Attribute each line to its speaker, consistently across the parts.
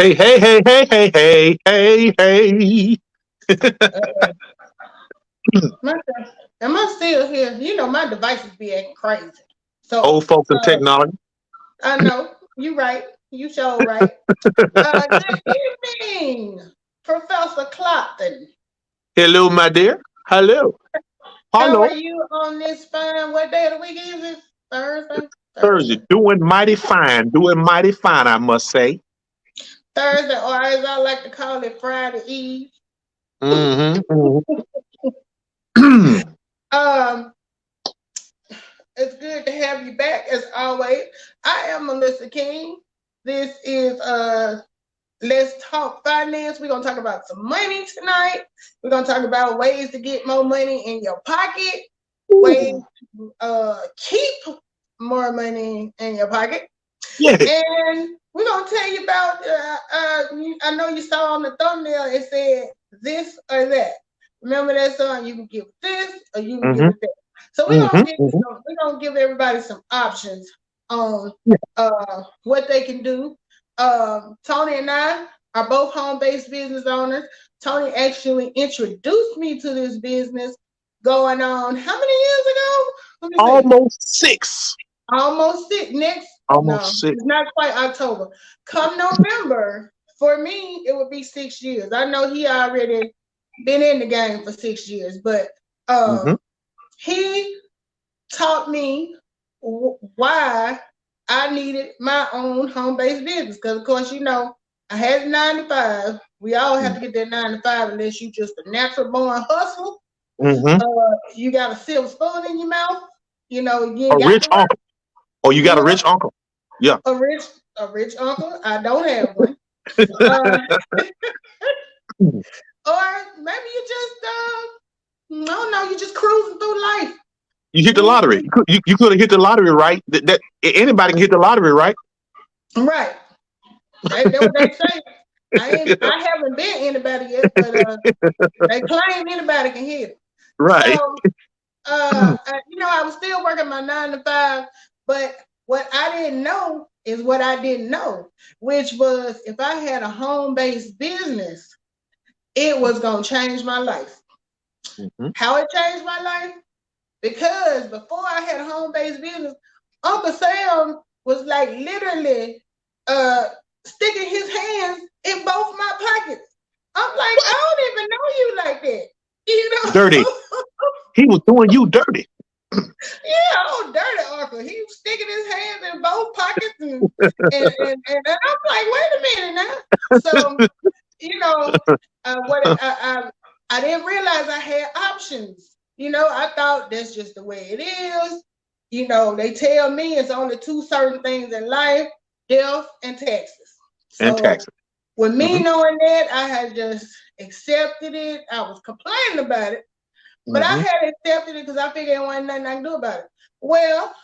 Speaker 1: Hey, hey, hey, hey, hey, hey, hey, hey.
Speaker 2: Uh, my, am I still here? You know, my devices be acting crazy. So,
Speaker 1: Old folks and
Speaker 2: uh,
Speaker 1: technology.
Speaker 2: I know you right. You sure right. Good evening, Professor Clopton.
Speaker 1: Hello, my dear. Hello.
Speaker 2: How are
Speaker 1: Hello.
Speaker 2: you on this fine? What day of the week is it? Thursday.
Speaker 1: Thursday.
Speaker 2: Thursday.
Speaker 1: Doing mighty fine. Doing mighty fine, I must say.
Speaker 2: Thursday, or as I like to call it, Friday Eve.
Speaker 1: Mm-hmm.
Speaker 2: Um, it's good to have you back as always. I am Melissa King. This is Let's Talk Finance. We're gonna talk about some money tonight. We're gonna talk about ways to get more money in your pocket, ways
Speaker 1: Ooh.
Speaker 2: to keep more money in your pocket,
Speaker 1: Yeah.
Speaker 2: and we're gonna tell you about. I know you saw on the thumbnail it said this or that. Remember that song? You can give it this or you can give
Speaker 1: Mm-hmm.
Speaker 2: it that. So we're
Speaker 1: Mm-hmm.
Speaker 2: gonna give you
Speaker 1: Mm-hmm.
Speaker 2: some. We're gonna give everybody some options on what they can do. Tony and I are both home-based business owners. Tony actually introduced me to this business going on how many years ago? Let me see.
Speaker 1: Almost six.
Speaker 2: Almost six. Next, no,
Speaker 1: Almost six.
Speaker 2: it's not quite October. Come November, for me, it would be 6 years. I know he already been in the game for 6 years, but
Speaker 1: Mm-hmm.
Speaker 2: he taught me why I needed my own home-based business. Because of course, you know, I had 9 to 5. We all have to get that 9 to 5 unless you just a natural born hustler.
Speaker 1: Mm-hmm.
Speaker 2: You got a silver spoon in your mouth. You know, you
Speaker 1: A
Speaker 2: ain't got
Speaker 1: rich
Speaker 2: to work.
Speaker 1: uncle. Oh, you
Speaker 2: You
Speaker 1: got a
Speaker 2: know,
Speaker 1: rich uncle. Yeah.
Speaker 2: a rich uncle. I don't have one. Uh, or maybe you just no, no, you just cruising through life.
Speaker 1: You hit the lottery.
Speaker 2: Mm-hmm.
Speaker 1: You could have hit the lottery, right? That anybody can hit the lottery, right?
Speaker 2: Right. That's what they say. I haven't been anybody yet, but they claim anybody can hit it.
Speaker 1: Right.
Speaker 2: So you know, I was still working my 9 to 5, but what I didn't know is what I didn't know, which was if I had a home-based business, it was gonna change my life.
Speaker 1: Mm-hmm.
Speaker 2: How it changed my life? Because before I had a home-based business, Uncle Sam was like literally uh sticking his hands in both my pockets. I'm like, I don't even know you like that. You
Speaker 1: Dirty.
Speaker 2: know?
Speaker 1: He was doing you dirty.
Speaker 2: Yeah, oh, dirty Uncle. He was sticking his hands in both pockets and I'm like, wait a minute now. So, you know, I didn't realize I had options. You know, I thought that's just the way it is. You know, they tell me it's only two certain things in life, death and taxes.
Speaker 1: And
Speaker 2: So
Speaker 1: taxes.
Speaker 2: with
Speaker 1: Mm-hmm.
Speaker 2: me knowing that, I had just accepted it. I was complaining about it, but I
Speaker 1: Mm-hmm.
Speaker 2: had accepted it because I figured there wasn't nothing I can do about it. Well,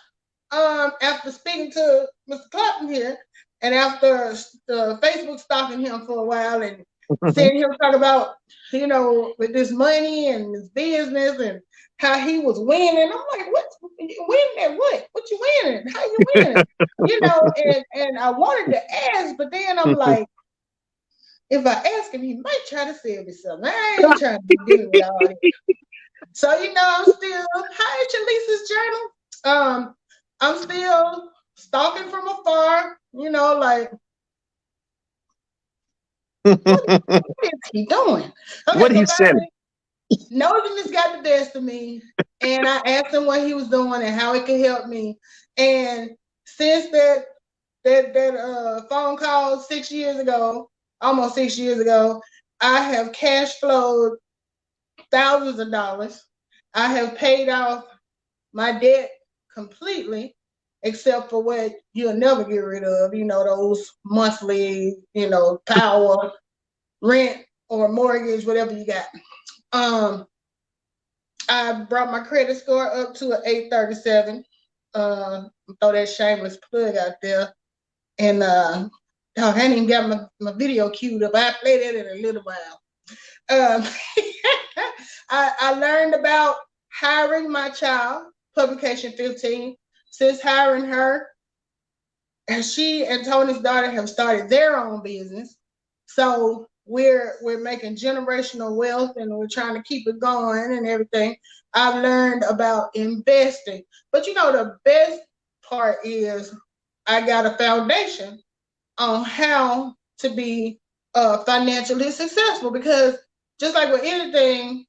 Speaker 2: after speaking to Mr. Clapton here, and after Facebook stalking him for a while and seeing him talk about, you know, with this money and his business and how he was winning, I'm like, what? Winning at what? What you winning? How you winning? You know, and I wanted to ask, but then I'm like, if I ask him, he might try to sell me something. I ain't trying to be dealing with all this. So, you know, I'm still, hi, it's Lisa's journal. I'm still stalking from afar, you know, like, what, what is he doing? Okay,
Speaker 1: What
Speaker 2: so
Speaker 1: he selling?
Speaker 2: finally, nosing got the best of me. And I asked him what he was doing and how it could help me. And since that phone call 6 years ago, almost 6 years ago, I have cash flowed thousands of dollars. I have paid off my debt completely, except for what you'll never get rid of, you know, those monthly, you know, power, rent, or mortgage, whatever you got. Um, I brought my credit score up to an 837. Throw that shameless plug out there. And dog, I ain't even got my video queued up. I play that in a little while. Um, I learned about hiring my child, publication 15. Since hiring her, and she and Tony's daughter have started their own business. So we're making generational wealth and we're trying to keep it going and everything. I've learned about investing. But the best part is I got a foundation on how to be financially successful, because just like with anything,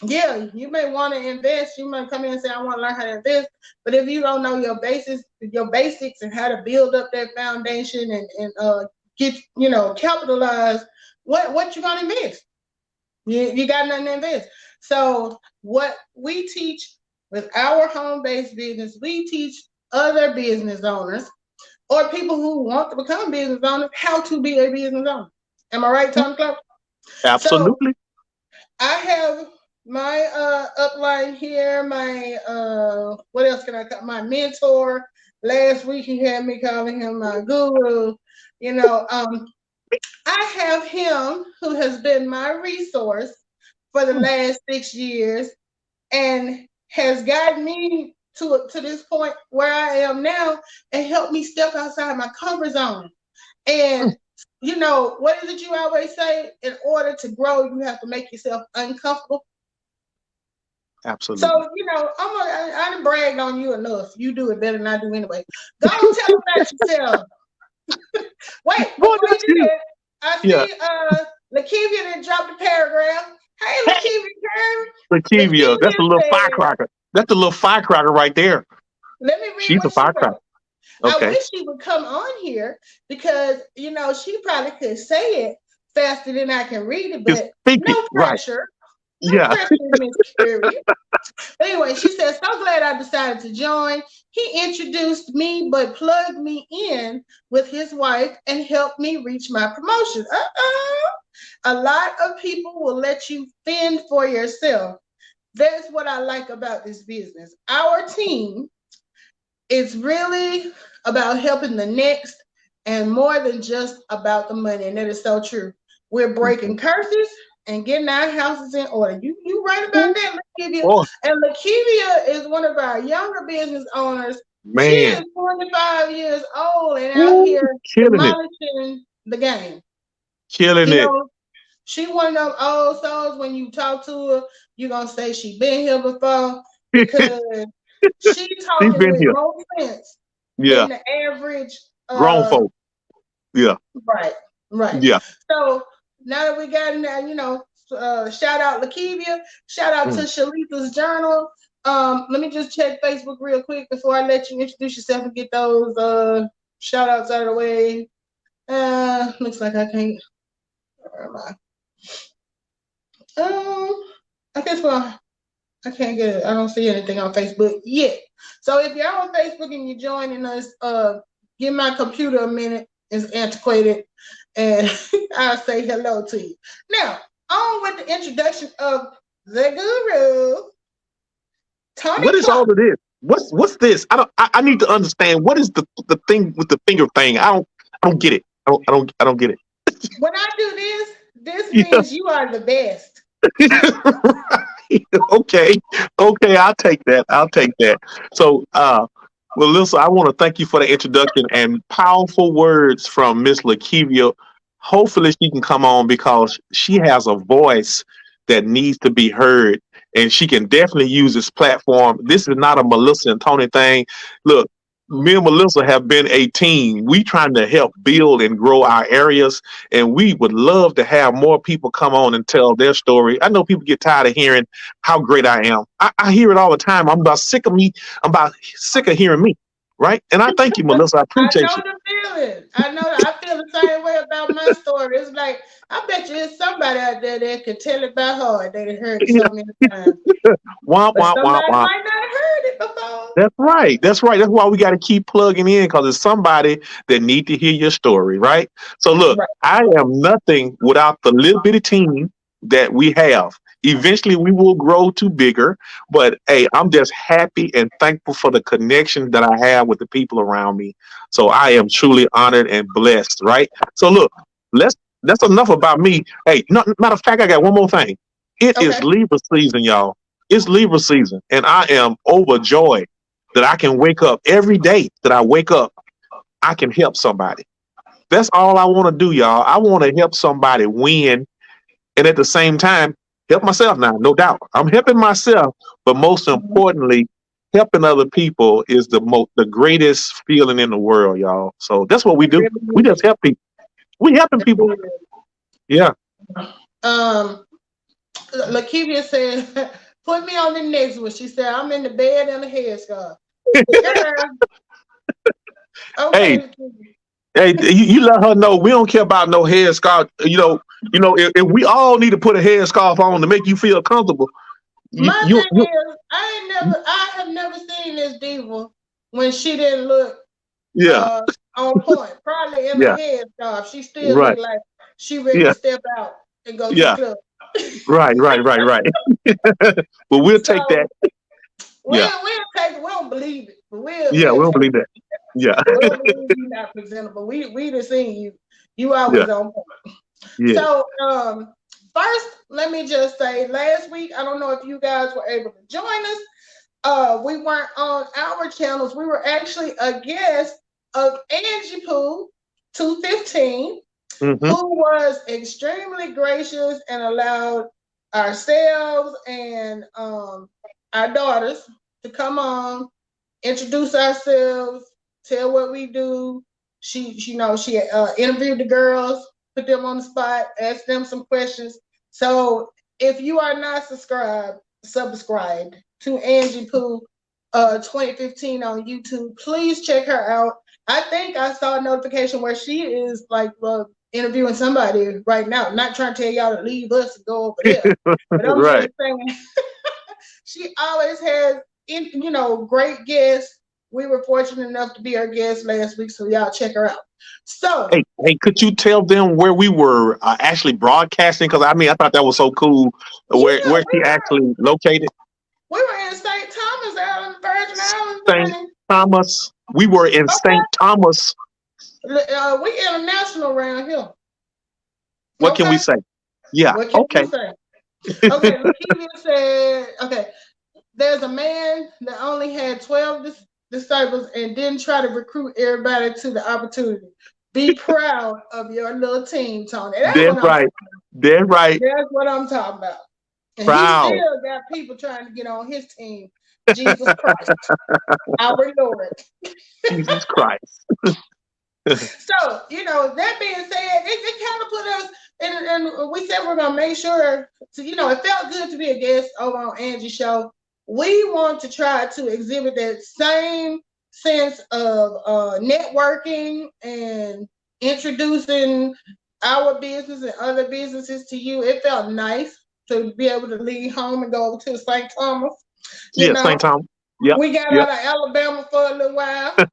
Speaker 2: yeah, you may want to invest. You might come in and say, I want to learn how to invest. But if you don't know your basics and how to build up that foundation and get, capitalize, what you gonna invest? You got nothing to invest. So what we teach with our home-based business, we teach other business owners or people who want to become business owners how to be a business owner. Am I right, Tony Clark?
Speaker 1: Absolutely.
Speaker 2: So I have my upline here, my what else can I call my mentor. Last week he had me calling him my guru. I have him who has been my resource for the last 6 years and has gotten me to this point where I am now and helped me step outside my comfort zone. And what is it you always say? In order to grow, you have to make yourself uncomfortable.
Speaker 1: Absolutely.
Speaker 2: So, I didn't brag on you enough. You do it better than I do anyway. Go on, tell them about yourself. Wait, before you do that, I see Lakivia didn't drop the paragraph. Hey,
Speaker 1: Lakivia, that's a little firecracker. That's a little firecracker right there.
Speaker 2: Let me read.
Speaker 1: She's a firecracker.
Speaker 2: Okay. I wish she would come on here because she probably could say it faster than I can read it, but no pressure. Right. No pressure, Miss Curry. Anyway, she says, so glad I decided to join. He introduced me, but plugged me in with his wife and helped me reach my promotion. A lot of people will let you fend for yourself. That's what I like about this business. Our team is really about helping the next and more than just about the money. And that is so true. We're breaking curses and getting our houses in order. You right about that, Lakivia. Oh. And Lakivia is one of our younger business owners. Man. She is 25 years old and out here demolishing the game.
Speaker 1: Killing it.
Speaker 2: She one of them old souls. When you talk to her, you're going to say she been here before because she talking with more sense than the average
Speaker 1: grown folk. Yeah.
Speaker 2: Right.
Speaker 1: Yeah.
Speaker 2: So now that we got in there, shout out Lakivia, shout out to Shalita's Journal. Let me just check Facebook real quick before I let you introduce yourself and get those shout outs out of the way. Looks like I can't. Where am I? I guess I can't get it. I don't see anything on Facebook yet. So if you're on Facebook and you're joining us, give my computer a minute. It's antiquated, and I'll say hello to you. Now, on with the introduction of the guru, Tony.
Speaker 1: What is all of this? What's this? I need to understand. What is the thing with the finger thing? I don't get it. I don't get it.
Speaker 2: When I do this means you are the best.
Speaker 1: Okay, I'll take that. So, Melissa, I want to thank you for the introduction and powerful words from Miss Lakivia. Hopefully she can come on because she has a voice that needs to be heard, and she can definitely use this platform. This is not a Melissa and Tony thing. Look, me and Melissa have been a team. We trying to help build and grow our areas, and we would love to have more people come on and tell their story. I know people get tired of hearing how great I am. I hear it all the time. I'm about sick of me. I'm about sick of hearing me. Right? And I thank you, Melissa. I appreciate you.
Speaker 2: I know the feeling. I feel the same way about my story. It's like, I bet you there's somebody out there that could tell it by heart. They heard it so many times. Somebody might not have heard it before.
Speaker 1: That's right. That's why we got to keep plugging in, because there's somebody that need to hear your story, right? So look, I am nothing without the little bitty team that we have. Eventually we will grow to bigger, but hey, I'm just happy and thankful for the connection that I have with the people around me. So I am truly honored and blessed, right? So look, that's enough about me. Hey, matter of fact, I got one more thing. It is Libra season, y'all. It's Libra season, and I am overjoyed that I can wake up every day that I wake up, I can help somebody. That's all I want to do, y'all. I want to help somebody win, and at the same time, help myself. Now, no doubt, I'm helping myself, but most importantly, helping other people is the greatest feeling in the world, y'all. So that's what we do. We just help people. We helping people. Yeah.
Speaker 2: Lakivia said, "Put me on the next one." She said, "I'm in the bed and a headscarf." Okay.
Speaker 1: Hey, you let her know we don't care about no headscarf. If we all need to put a headscarf on to make you feel comfortable.
Speaker 2: My thing is, I have never seen this diva when she didn't look on point. Probably in a headscarf, she still look like she ready to step out and go to the club.
Speaker 1: Right. But we'll take that.
Speaker 2: We'll take it. We don't believe it, but we
Speaker 1: don't believe that. Yeah.
Speaker 2: We don't believe you're not presentable. We done seen you. You always on point.
Speaker 1: Yeah.
Speaker 2: So first, let me just say, last week, I don't know if you guys were able to join us. We weren't on our channels. We were actually a guest of Angie Pooh 215, who was extremely gracious and allowed ourselves and our daughters to come on, introduce ourselves, tell what we do. She interviewed the girls, put them on the spot, asked them some questions. So if you are not subscribed to Angie Pooh 2015 on YouTube, please check her out. I think I saw a notification where she is interviewing somebody right now. Not trying to tell y'all to leave us and go over there, but I'm just saying she always has great guests. We were fortunate enough to be her guest last week, so y'all check her out. So,
Speaker 1: hey, could you tell them where we were actually broadcasting? Because I thought that was so cool. Where she actually located?
Speaker 2: We were in St. Thomas out in the Virgin Islands.
Speaker 1: St. Thomas. We were in St. Thomas.
Speaker 2: We international around here.
Speaker 1: What can we say? Yeah. Okay.
Speaker 2: Okay. Lakivia said, okay, there's a man that only had 12 disciples and didn't try to recruit everybody to the opportunity. Be proud of your little team, Tony.
Speaker 1: That's right. That's right.
Speaker 2: That's what I'm talking about. And
Speaker 1: proud.
Speaker 2: He still got people trying to get on his team. Jesus Christ, our Lord.
Speaker 1: Jesus Christ.
Speaker 2: So, that being said, it kind of put us, and we said we're going to make sure to, it felt good to be a guest over on Angie's show. We want to try to exhibit that same sense of networking and introducing our business and other businesses to you. It felt nice to be able to leave home and go over to St. Thomas.
Speaker 1: St. Thomas. Yep.
Speaker 2: We got out of Alabama for a little while. And,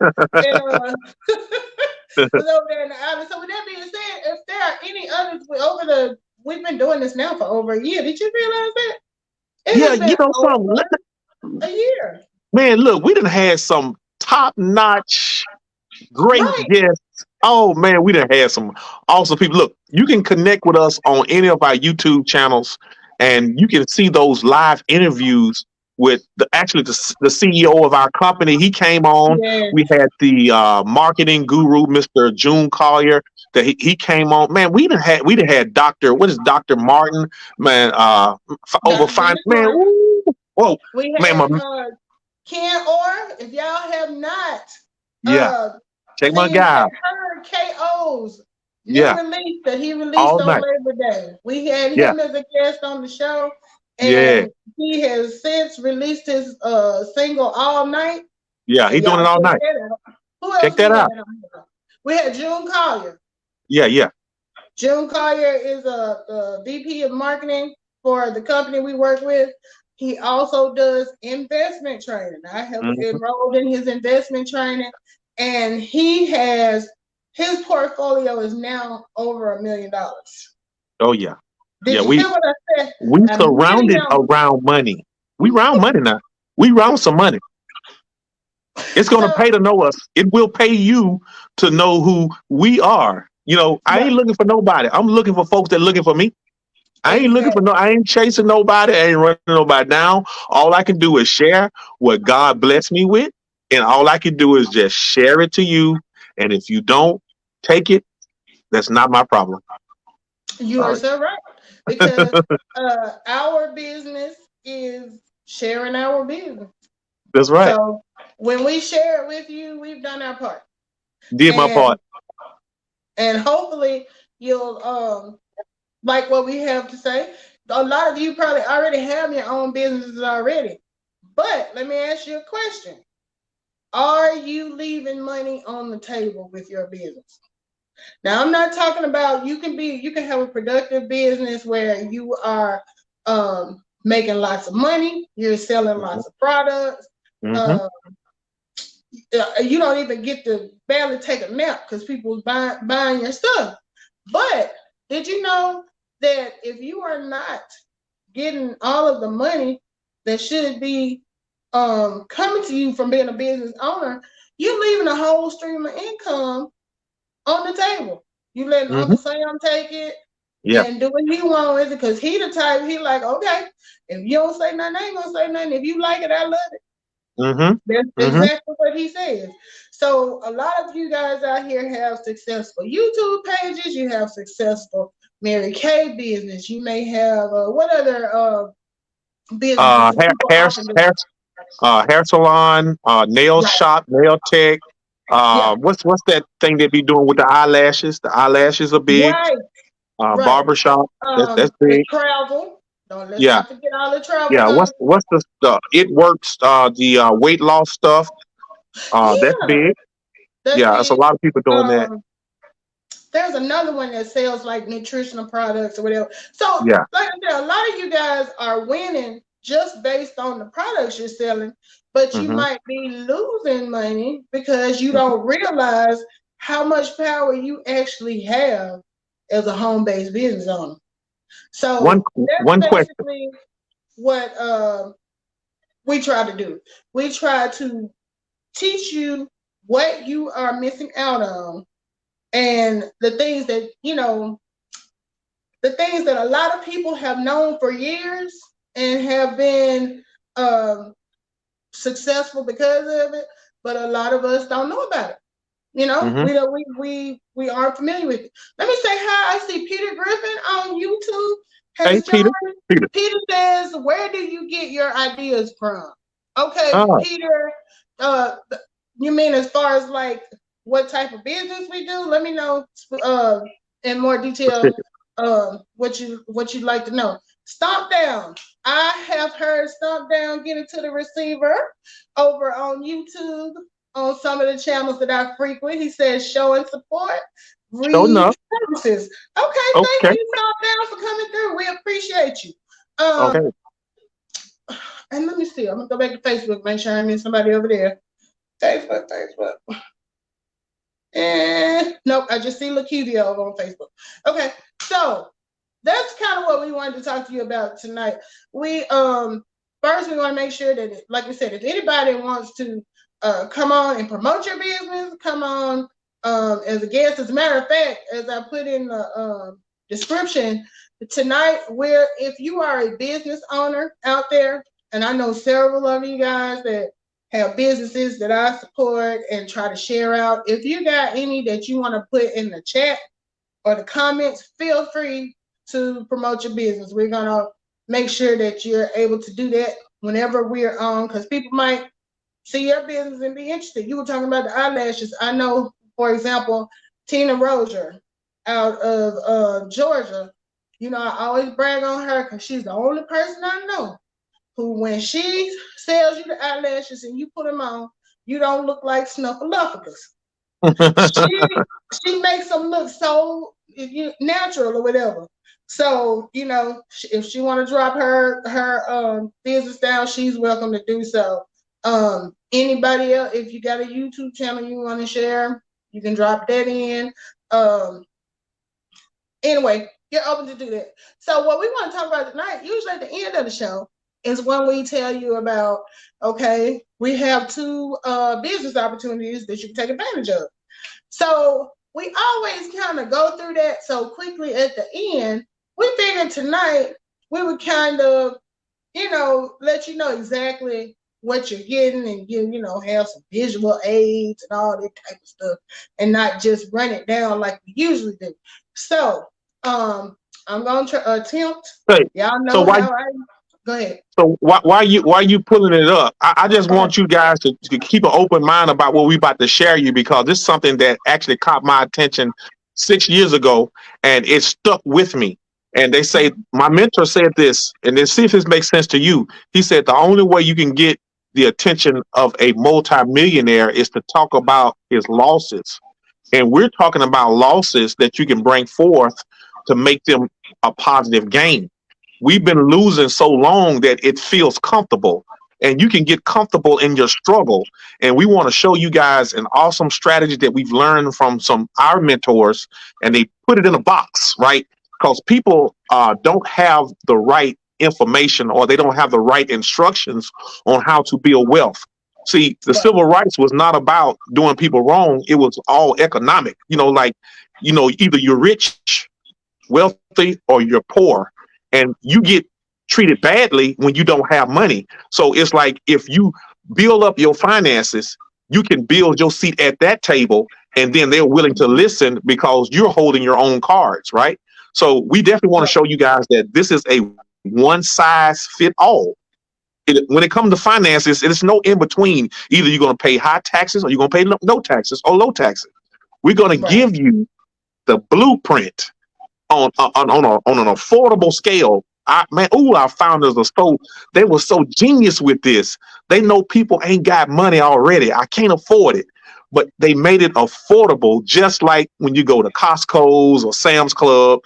Speaker 2: was over there in the island. So with that being said, if there are any others we've been doing this now for over a year. Did you realize that? A year.
Speaker 1: Man, look, we done had some top-notch, great guests. Oh man, we done had some awesome people. Look, you can connect with us on any of our YouTube channels, and you can see those live interviews with the CEO of our company. He came on. Yes. We had the marketing guru, Mr. June Collier, that he came on. Man, we done had Dr. Martin, man, over fine man. Ooh, whoa,
Speaker 2: we had Ken Orr. If y'all have not,
Speaker 1: check my guy.
Speaker 2: Heard KO's new release that he released on Labor Day. We had him as a guest on the show. And he has since released his single All Night.
Speaker 1: Yeah, he's doing it all night.
Speaker 2: Who else? Check that out. We had June Collier.
Speaker 1: Yeah.
Speaker 2: June Collier is the VP of marketing for the company we work with. He also does investment training. I have enrolled in his investment training, and his portfolio is now over $1 million.
Speaker 1: Oh yeah.
Speaker 2: Did you hear what I said?
Speaker 1: We surrounded around money. We round money now. We round some money. It's going to pay to know us. It will pay you to know who we are. I ain't looking for nobody. I'm looking for folks that are looking for me. I ain't chasing nobody. I ain't running nobody down. All I can do is share what God blessed me with. And all I can do is just share it to you. And if you don't take it, That's not my problem.
Speaker 2: You are
Speaker 1: Sorry.
Speaker 2: so right. Because our business is sharing our business.
Speaker 1: That's right.
Speaker 2: So when we share it with you, we've done our part.
Speaker 1: Did my
Speaker 2: And
Speaker 1: part.
Speaker 2: hopefully you'll like what we have to say. A lot of you probably already have your own businesses already. But let me ask you a question. Are you leaving money on the table with your business? Now, I'm not talking about you can have a productive business where you are making lots of money, you're selling lots of products.
Speaker 1: Mm-hmm.
Speaker 2: You don't even get to barely take a nap because people buying your stuff. But did you know that if you are not getting all of the money that should be coming to you from being a business owner, you're leaving a whole stream of income on the table. You letting
Speaker 1: Mm-hmm.
Speaker 2: Uncle Sam take it
Speaker 1: Yeah.
Speaker 2: and do what he wants with it because he the type, he like, okay, if you don't say nothing, I ain't gonna say nothing. If you like it, I love it.
Speaker 1: Mm-hmm.
Speaker 2: That's
Speaker 1: Mm-hmm.
Speaker 2: exactly what he says. So a lot of you guys out here have successful YouTube pages. You have successful Mary Kay business. You may have what other businesses that
Speaker 1: Hair,
Speaker 2: people
Speaker 1: hair,
Speaker 2: often do?
Speaker 1: hair, hair salon, nail
Speaker 2: Right.
Speaker 1: shop, nail tech.
Speaker 2: Yeah.
Speaker 1: What's that thing they be doing with the eyelashes? The eyelashes are big.
Speaker 2: Right. Right.
Speaker 1: Barber shop. That's
Speaker 2: The
Speaker 1: big.
Speaker 2: travel. Let's
Speaker 1: Yeah.
Speaker 2: not forget all the travel
Speaker 1: Yeah.
Speaker 2: companies.
Speaker 1: What's the stuff? It works. The weight loss stuff. That's
Speaker 2: Yeah,
Speaker 1: big.
Speaker 2: that's
Speaker 1: Yeah. There's a
Speaker 2: big.
Speaker 1: lot of people doing that.
Speaker 2: Um, there's another one that sells like nutritional products or whatever. So,
Speaker 1: Yeah.
Speaker 2: like I said, a lot of you guys are winning just based on the products you're selling, but you
Speaker 1: Mm-hmm.
Speaker 2: might be losing money because you don't realize how much power you actually have as a home-based business owner.
Speaker 1: One
Speaker 2: So that's
Speaker 1: one question.
Speaker 2: basically what we try to do. We try to teach you what you are missing out on and the things that the things that a lot of people have known for years and have been successful because of it, but a lot of us don't know about it.
Speaker 1: Mm-hmm.
Speaker 2: We aren't familiar with it. Let me say hi. I see Peter Griffin on YouTube
Speaker 1: Hey,
Speaker 2: has
Speaker 1: Peter.
Speaker 2: joined.
Speaker 1: Peter.
Speaker 2: Peter says, "Where do you get your ideas from?" Okay,
Speaker 1: Oh,
Speaker 2: Peter. Uh, you mean as far as like what type of business we do? Let me know in more detail
Speaker 1: specific.
Speaker 2: what you'd like to know. Stomp Down. I have heard Stomp Down get into the receiver over on YouTube on some of the channels that I frequent. He says show and support.
Speaker 1: Sure
Speaker 2: Read
Speaker 1: enough.
Speaker 2: services. Okay, thank
Speaker 1: Okay.
Speaker 2: you, Stomp Down, for coming through. We appreciate you.
Speaker 1: Okay.
Speaker 2: And let me see. I'm gonna go back to Facebook, make sure I meet somebody over there. Facebook. And nope, I just see Lakivia over on Facebook. Okay, so that's kind of what we wanted to talk to you about tonight. We first we want to make sure that, like we said, if anybody wants to come on and promote your business, come on as a guest. As a matter of fact, as I put in the description tonight, where if you are a business owner out there, and I know several of you guys that have businesses that I support and try to share out. If you got any that you want to put in the chat or the comments, feel free to promote your business. We're gonna make sure that you're able to do that whenever we're on, because people might see your business and be interested. You were talking about the eyelashes. I know, for example, Tina Rozier out of Georgia. I always brag on her because she's the only person I know who, when she sells you the eyelashes and you put them on, you don't look like Snuffleupagus. She makes them look so natural or whatever. So if she want to drop her business down, she's welcome to do so. Anybody else, if you got a YouTube channel you want to share, you can drop that in. Anyway, you're open to do that. So what we want to talk about tonight, usually at the end of the show, is when we tell you about, okay, we have two business opportunities that you can take advantage of. So we always kind of go through that so quickly at the end. We figured tonight we would kind of, let you know exactly what you're getting and have some visual aids and all that type of stuff, and not just run it down like we usually do. So I'm going to attempt.
Speaker 1: Hey,
Speaker 2: Y'all
Speaker 1: so
Speaker 2: know how I go ahead.
Speaker 1: so why you pulling it up? I just
Speaker 2: Okay.
Speaker 1: want you guys to keep an open mind about what we about to share you, because it's something that actually caught my attention 6 years ago, and it stuck with me. And they say my mentor said this, and then see if this makes sense to you. He said the only way you can get the attention of a multimillionaire is to talk about his losses. And we're talking about losses that you can bring forth to make them a positive gain. We've been losing so long that it feels comfortable, and you can get comfortable in your struggle. And we want to show you guys an awesome strategy that we've learned from some our mentors, and they put it in a box, right? Because people don't have the right information, or they don't have the right instructions on how to build wealth. See, the civil rights was not about doing people wrong. It was all economic. Either you're rich, wealthy, or you're poor, and you get treated badly when you don't have money. So it's like, if you build up your finances, you can build your seat at that table, and then they're willing to listen because you're holding your own cards, right? So we definitely want to show you guys that this is a one size fit all. When it comes to finances, it's no in between. Either you're going to pay high taxes, or you're going to pay no taxes, or low taxes. We're going to give you the blueprint on an affordable scale. Our founders they were so genius with this. They know people ain't got money already. I can't afford it, but they made it affordable. Just like when you go to Costco's or Sam's Club,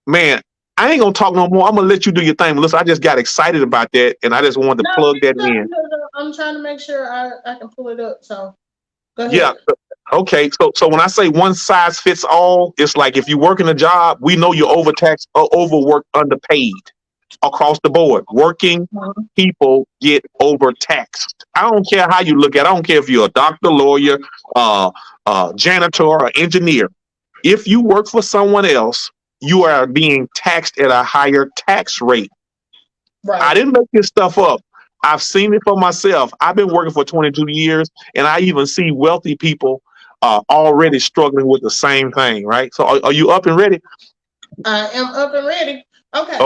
Speaker 1: man. I ain't gonna talk no more. I'm gonna let you do your thing, Melissa. I just got excited about that, and I just wanted to plug that in.
Speaker 2: I'm trying to make sure I can pull it up. So go ahead.
Speaker 1: Yeah. Okay. So when I say one size fits all, it's like, if you work in a job, we know you're overtaxed, overworked, underpaid across the board. Working people get overtaxed. I don't care how you look at it. I don't care if you're a doctor, lawyer, janitor, or engineer. If you work for someone else, you are being taxed at a higher tax rate. Right. I didn't make this stuff up. I've seen it for myself. I've been working for 22 years, and I even see wealthy people already struggling with the same thing, right? So are you up and ready?
Speaker 2: I am up and ready.
Speaker 1: Okay.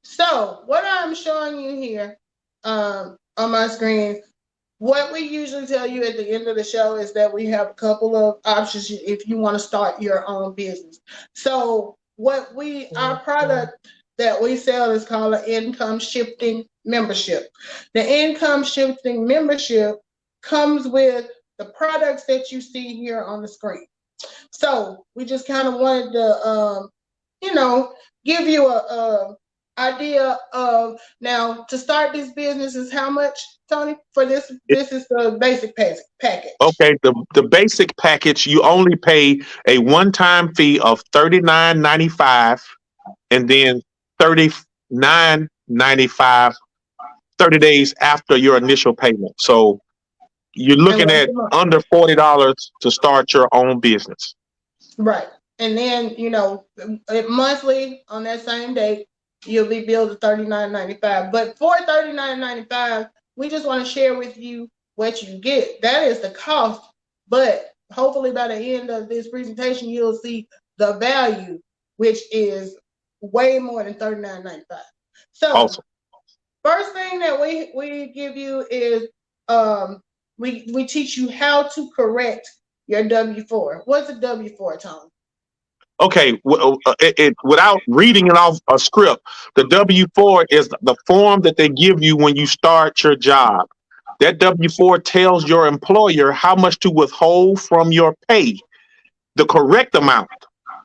Speaker 2: So what I'm showing you here on my screen, what we usually tell you at the end of the show is that we have a couple of options if you want to start your own business. So our product that we sell is called an income shifting membership. The income shifting membership comes with the products that you see here on the screen. So we just kind of wanted to, give you a idea of, now, to start this business is how much, Tony? For this is the basic package.
Speaker 1: Okay, the basic package, you only pay a one-time fee of $39.95, and then $39.95 30 days after your initial payment. So you're looking at under $40 to start your own business.
Speaker 2: Right. And then, monthly on that same date, you'll be billed $39.95. But for $39.95, we just want to share with you what you get. That is the cost. But hopefully by the end of this presentation, you'll see the value, which is way more than $39.95. So awesome. First thing that we give you is we teach you how to correct your W-4. What's a W-4, Tom?
Speaker 1: Okay, without reading it off a script, the W-4 is the form that they give you when you start your job. That W-4 tells your employer how much to withhold from your pay, the correct amount.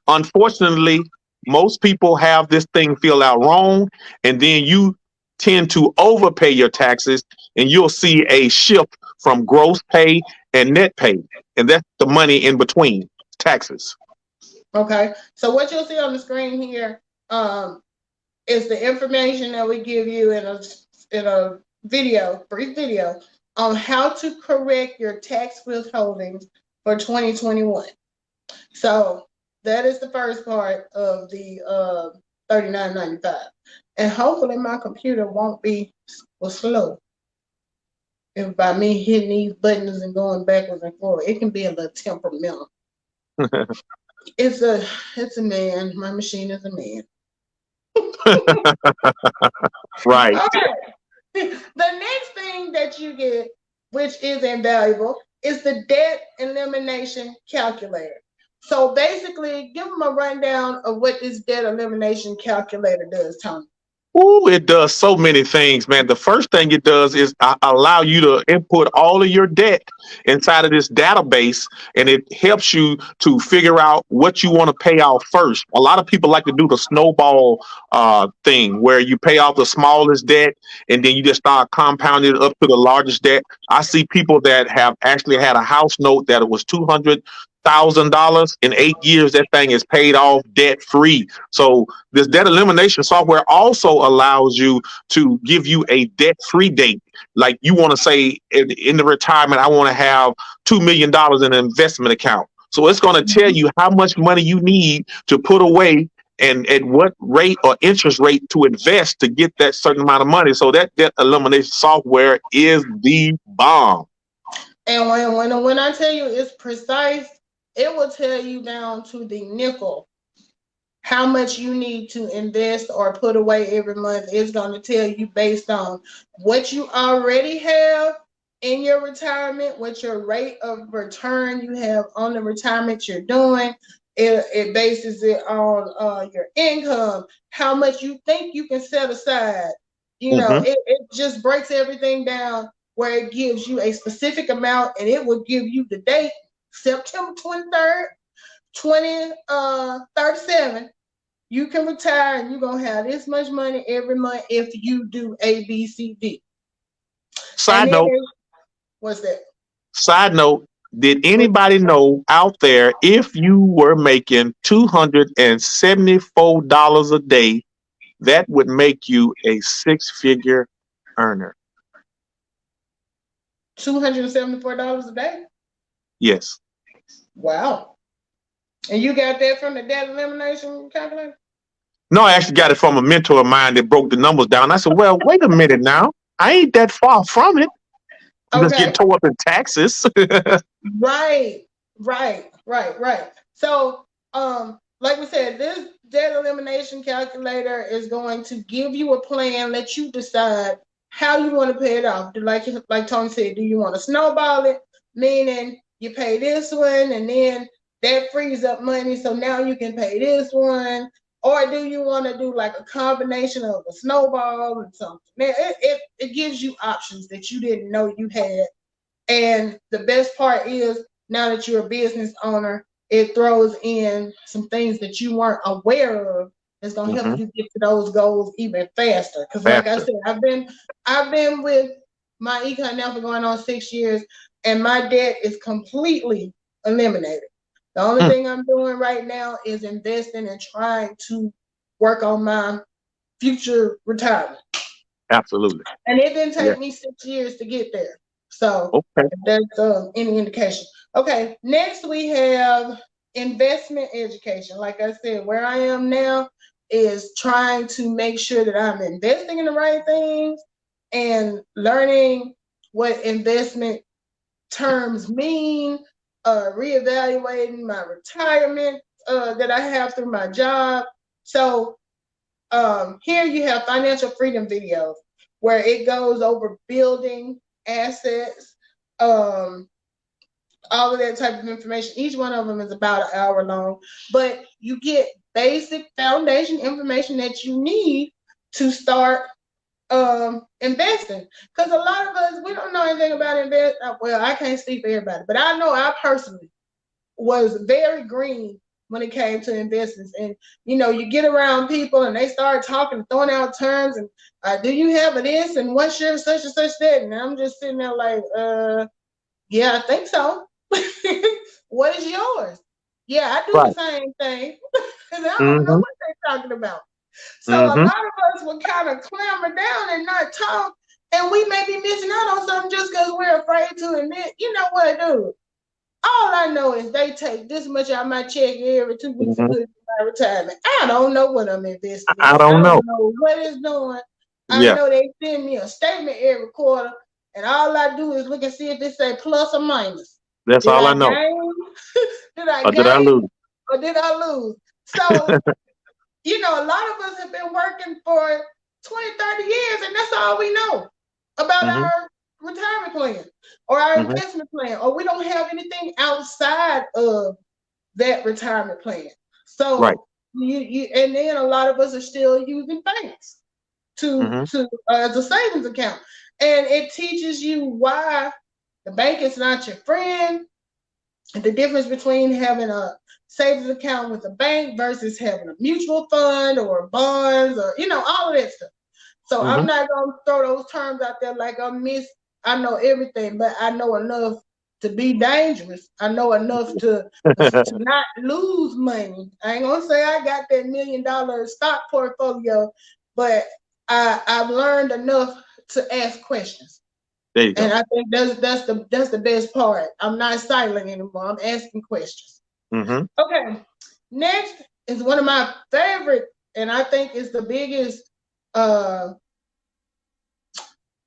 Speaker 1: Unfortunately, most people have this thing filled out wrong, and then you tend to overpay your taxes, and you'll see a shift from gross pay and net pay, and that's the money in between taxes.
Speaker 2: Okay, so what you'll see on the screen here is the information that we give you in a brief video on how to correct your tax withholdings for 2021. So that is the first part of the $39.95, and hopefully my computer won't be was slow. And by me hitting these buttons and going backwards and forward, it can be a little temperamental. It's a man. My machine is a man.
Speaker 1: Right.
Speaker 2: Okay. The next thing that you get, which is invaluable, is the debt elimination calculator. So basically, give them a rundown of what this debt elimination calculator does, Tony.
Speaker 1: Ooh, it does so many things, man. The first thing it does is allow you to input all of your debt inside of this database, and it helps you to figure out what you want to pay off first. A lot of people like to do the snowball thing, where you pay off the smallest debt, and then you just start compounding it up to the largest debt. I see people that have actually had a house note that it was $200,000 in 8 years. That thing is paid off debt free. So this debt elimination software also allows you to give you a debt-free date. Like you want to say in the retirement, I want to have $2 million in an investment account. So it's going to tell you how much money you need to put away and at what rate or interest rate to invest to get that certain amount of money. So that debt elimination software is the bomb.
Speaker 2: And when I tell you it's precise, it will tell you down to the nickel how much you need to invest or put away every month. It's going to tell you based on what you already have in your retirement, what your rate of return you have on the retirement you're doing. It bases it on your income, how much you think you can set aside. It just breaks everything down where it gives you a specific amount, and it will give you the date, September 23rd, 2037. You can retire and you're going to have this much money every month if you do A, B, C, D.
Speaker 1: Side note.
Speaker 2: What's that?
Speaker 1: Side note, did anybody know out there if you were making $274 a day, that would make you a six-figure earner?
Speaker 2: $274 a day?
Speaker 1: Yes.
Speaker 2: Wow. And you got that from the debt elimination calculator?
Speaker 1: No, I actually got it from a mentor of mine that broke the numbers down. I said, well, wait a minute now. I ain't that far from it. I'm just getting tore up in taxes.
Speaker 2: Right. So, like we said, this debt elimination calculator is going to give you a plan, let you decide how you want to pay it off. Like Tony said, do you want to snowball it? Meaning you pay this one and then that frees up money, so now you can pay this one. Or do you want to do like a combination of a snowball and something? Man, it gives you options that you didn't know you had. And the best part is, now that you're a business owner, it throws in some things that you weren't aware of. It's going to help you get to those goals even faster. Because like I said, I've been with my econ now for going on 6 years, and my debt is completely eliminated. The only thing I'm doing right now is investing and trying to work on my future retirement.
Speaker 1: Absolutely.
Speaker 2: And it didn't take me 6 years to get there. So that's any indication. Okay, next we have investment education. Like I said, where I am now is trying to make sure that I'm investing in the right things and learning what investment terms mean, reevaluating my retirement that I have through my job. So here you have financial freedom videos where it goes over building assets, all of that type of information. Each one of them is about an hour long, but you get basic foundation information that you need to start investing. Because a lot of us, we don't know anything about invest. Well, I can't speak for everybody, but I know I personally was very green when it came to investments. And you get around people and they start talking, throwing out terms, and do you have this, and what's your such and such that? And I'm just sitting there like, yeah, I think so. What is yours? Yeah, I do the same thing. Because I don't know what they're talking about. So a lot of us will kind of clamber down and not talk, and we may be missing out on something just because we're afraid to admit, you know what, dude? All I know is they take this much out of my check every 2 weeks to put in my retirement. I don't know what I'm investing in.
Speaker 1: I don't know
Speaker 2: what it's doing. I
Speaker 1: Yeah,
Speaker 2: know they send me a statement every quarter, and all I do is look and see if it say plus or minus.
Speaker 1: that's
Speaker 2: Did
Speaker 1: all
Speaker 2: I
Speaker 1: I know.
Speaker 2: gain? Did I
Speaker 1: Or did I
Speaker 2: gain
Speaker 1: lose?
Speaker 2: or did I lose? So, a lot of us have been working for 20, 30 years, and that's all we know about
Speaker 1: Hmm.
Speaker 2: our retirement plan or our
Speaker 1: Hmm.
Speaker 2: investment plan, or we don't have anything outside of that retirement plan.
Speaker 1: Right.
Speaker 2: So and then a lot of us are still using banks
Speaker 1: Hmm.
Speaker 2: to as a savings account, and it teaches you why the bank is not your friend, the difference between having a savings account with a bank versus having a mutual fund or bonds, or all of that stuff. So I'm
Speaker 1: Hmm.
Speaker 2: not gonna throw those terms out there like I know everything, but I know enough to be dangerous. I know enough to not lose money. I ain't gonna say I got that $1 million stock portfolio, but I've learned enough to ask questions.
Speaker 1: There you
Speaker 2: And
Speaker 1: go.
Speaker 2: I think that's the best part. I'm not silent anymore. I'm asking questions.
Speaker 1: Hmm.
Speaker 2: Okay. Next is one of my favorite, and I think is the biggest uh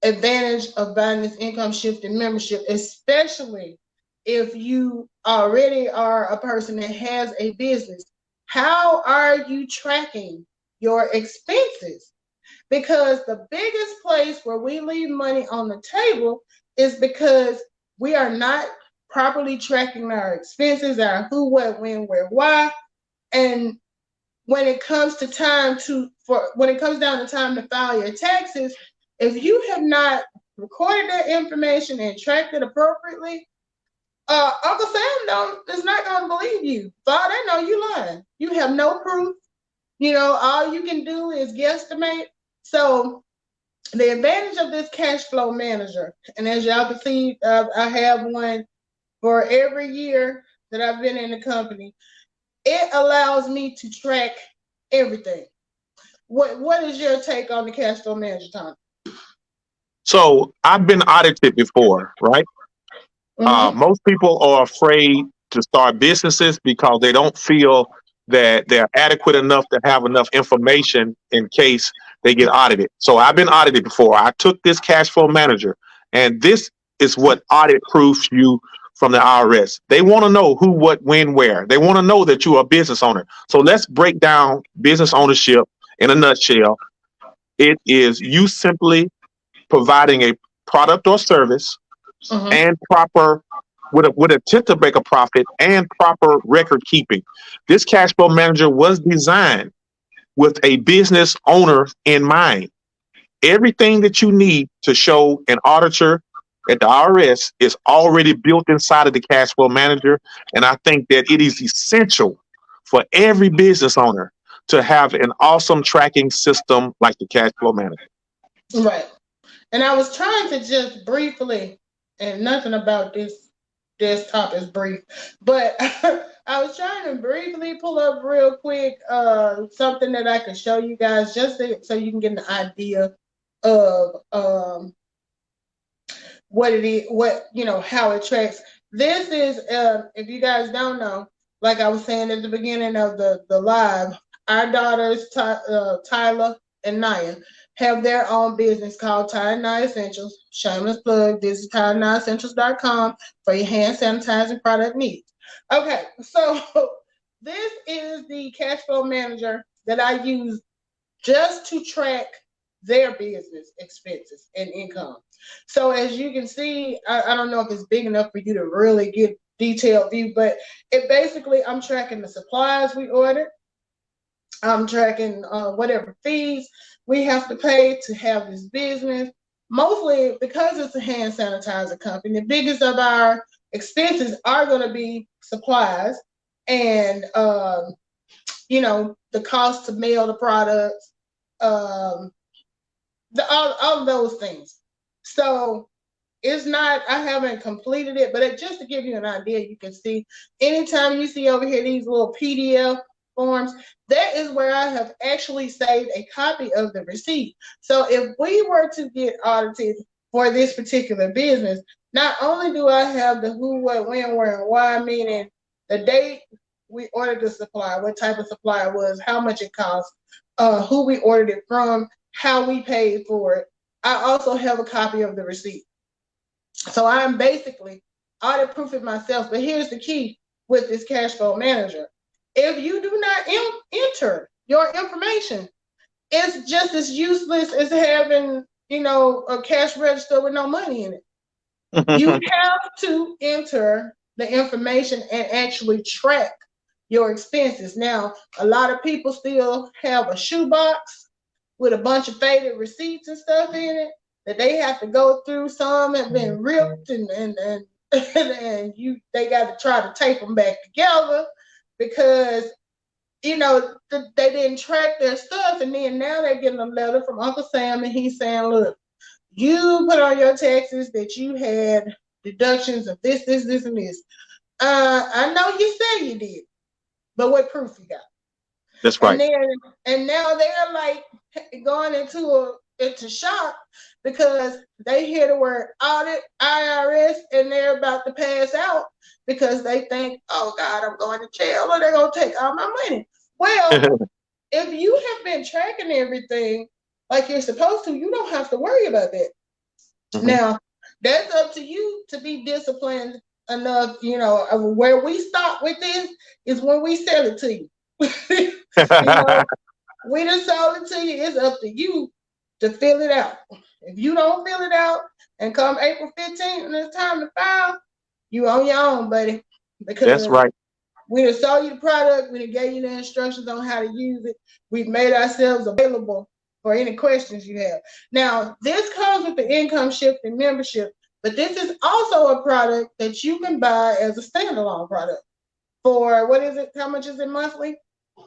Speaker 2: advantage of buying this income shifting membership, especially if you already are a person that has a business. How are you tracking your expenses? Because the biggest place where we leave money on the table is because we are not properly tracking our expenses, our who, what, when, where, why. And when it comes down to time to file your taxes, if you have not recorded that information and tracked it appropriately, Uncle Sam is not going to believe you. Father, they know you lying. You have no proof. All you can do is guesstimate. So the advantage of this cash flow manager, and as y'all can see, I have one for every year that I've been in the company. It allows me to track everything. What is your take on the cash flow manager, Tom?
Speaker 1: So I've been audited before, right?
Speaker 2: Mm-hmm.
Speaker 1: Most people are afraid to start businesses because they don't feel that they're adequate enough to have enough information in case they get audited. So I've been audited before. I took this cash flow manager, and this is what audit proofs you from the IRS. They want to know who, what, when, where. They want to know that you're a business owner. So let's break down business ownership in a nutshell. It is you simply providing a product or service
Speaker 2: Mm-hmm.
Speaker 1: and proper with a intent to make a profit and proper record keeping. This cash flow manager was designed with a business owner in mind. Everything that you need to show an auditor at the IRS is already built inside of the cash flow manager. And I think that it is essential for every business owner to have an awesome tracking system like the cash flow manager.
Speaker 2: Right. And I was trying to just briefly, and nothing about this desktop is brief, but I was trying to briefly pull up real quick something that I could show you guys so you can get an idea of what it is, how it tracks. This is, if you guys don't know, like I was saying at the beginning of the live, our daughters, Tyler and Naya, have their own business called Ty and Naya Essentials. Shameless plug, visit TyandNayaEssentials.com for your hand sanitizing product needs. Okay, so this is the cash flow manager that I use just to track their business expenses and income. So as you can see, I don't know if it's big enough for you to really get detailed view, but I'm tracking the supplies we ordered. I'm tracking whatever fees we have to pay to have this business. Mostly because it's a hand sanitizer company, the biggest of our expenses are going to be supplies and the cost to mail the products, um, all of those things. So it's not, I haven't completed it, but just to give you an idea, you can see anytime you see over here these little PDF forms, that is where I have actually saved a copy of the receipt. So if we were to get audited for this particular business, not only do I have the who, what, when, where, and why, meaning the date we ordered the supply, what type of supply it was, how much it cost, who we ordered it from, how we paid for it. I also have a copy of the receipt. So I'm basically audit proofing myself. But here's the key with this cash flow manager. If you do not enter your information, it's just as useless as having, a cash register with no money in it. You have to enter the information and actually track your expenses. Now, a lot of people still have a shoebox with a bunch of faded receipts and stuff in it that they have to go through. Some have been ripped and they got to try to tape them back together because they didn't track their stuff, and then now they're getting a letter from Uncle Sam and he's saying, look, you put on your taxes that you had deductions of this, and this. I know you said you did, but what proof you got?
Speaker 1: That's right.
Speaker 2: And now they're like going into shock because they hear the word audit, IRS, and they're about to pass out because they think, oh God, I'm going to jail or they're going to take all my money. Well, if you have been tracking everything like you're supposed to, you don't have to worry about that. Mm-hmm. Now, that's up to you to be disciplined enough. Where we stop with this is when we sell it to you. We done sold it to you. It's up to you to fill it out. If you don't fill it out and come April 15th and it's time to file, you on your own, buddy. Because
Speaker 1: that's right.
Speaker 2: We done sold you the product. We done gave you the instructions on how to use it. We've made ourselves available for any questions you have. Now, this comes with the income shifting membership, but this is also a product that you can buy as a standalone product. For what is it? How much is it monthly?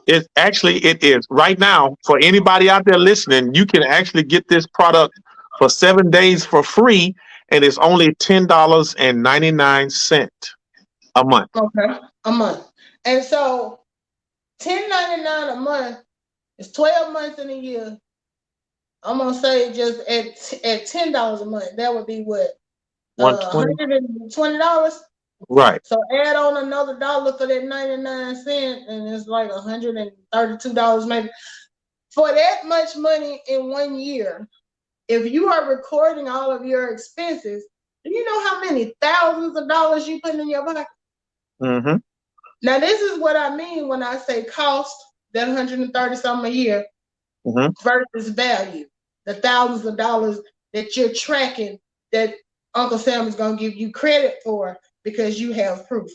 Speaker 1: It is right now for anybody out there listening. You can actually get this product for 7 days for free, and it's only $10.99 a month.
Speaker 2: Okay, a month. And so $10.99 a month is 12 months in a year. I'm gonna say just at $10 a month, that would be what? $120.
Speaker 1: Right.
Speaker 2: So add on another dollar for that 99 cents, and it's like $132 maybe. For that much money in 1 year, if you are recording all of your expenses, do you know how many thousands of dollars you put in your pocket?
Speaker 1: Mm-hmm.
Speaker 2: Now, this is what I mean when I say cost, that 130 something a year, mm-hmm. versus value, the thousands of dollars that you're tracking that Uncle Sam is going to give you credit for because you have proof.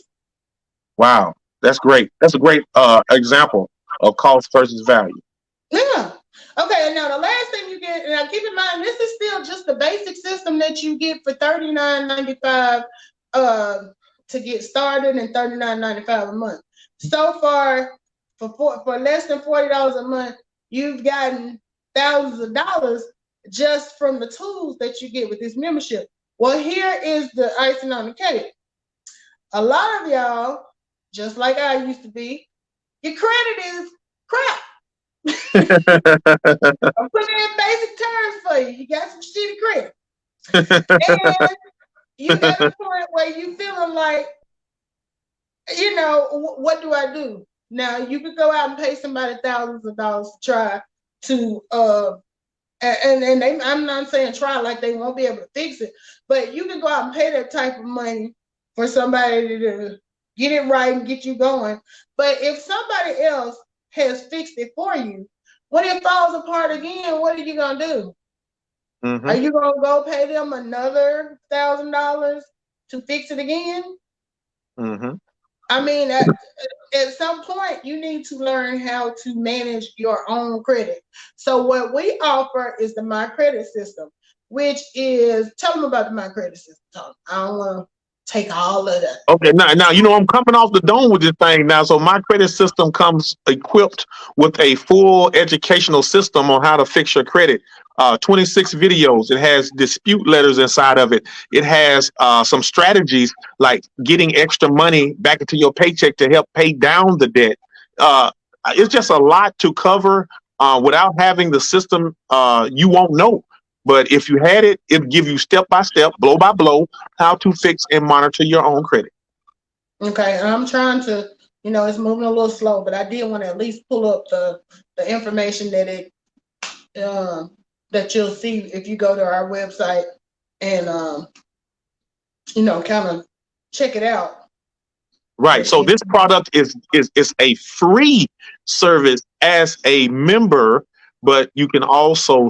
Speaker 1: Wow, that's great. That's a great example of cost versus value.
Speaker 2: Yeah. Okay, and now the last thing you get, and now keep in mind, this is still just the basic system that you get for $39.95 to get started and $39.95 a month. So far, for less than $40 a month, you've gotten thousands of dollars just from the tools that you get with this membership. Well, here is the icing on the cake. A lot of y'all, just like I used to be, your credit is crap. I'm putting in basic terms for you. You got some shitty credit. And you got a point where you feeling like, what do I do? Now, you could go out and pay somebody thousands of dollars to try to, I'm not saying try like they won't be able to fix it, but you can go out and pay that type of money for somebody to get it right and get you going. But if somebody else has fixed it for you, when it falls apart again, what are you going to do? Mm-hmm. Are you going to go pay them another $1,000 to fix it again? Mm-hmm. I mean, at some point, you need to learn how to manage your own credit. So what we offer is the My Credit System, which is, tell them about the My Credit System. I don't want to take all of that.
Speaker 1: Okay, now I'm coming off the dome with this thing now. So My Credit System comes equipped with a full educational system on how to fix your credit. 26 videos. It has dispute letters inside of it. It has some strategies like getting extra money back into your paycheck to help pay down the debt. It's just a lot to cover. Without having the system, you won't know. But if you had it, it'll give you step by step, blow by blow, how to fix and monitor your own credit.
Speaker 2: Okay, I'm trying to, it's moving a little slow, but I did want to at least pull up the information that it that you'll see if you go to our website and kind of check it out.
Speaker 1: Right. So this product is a free service as a member, but you can also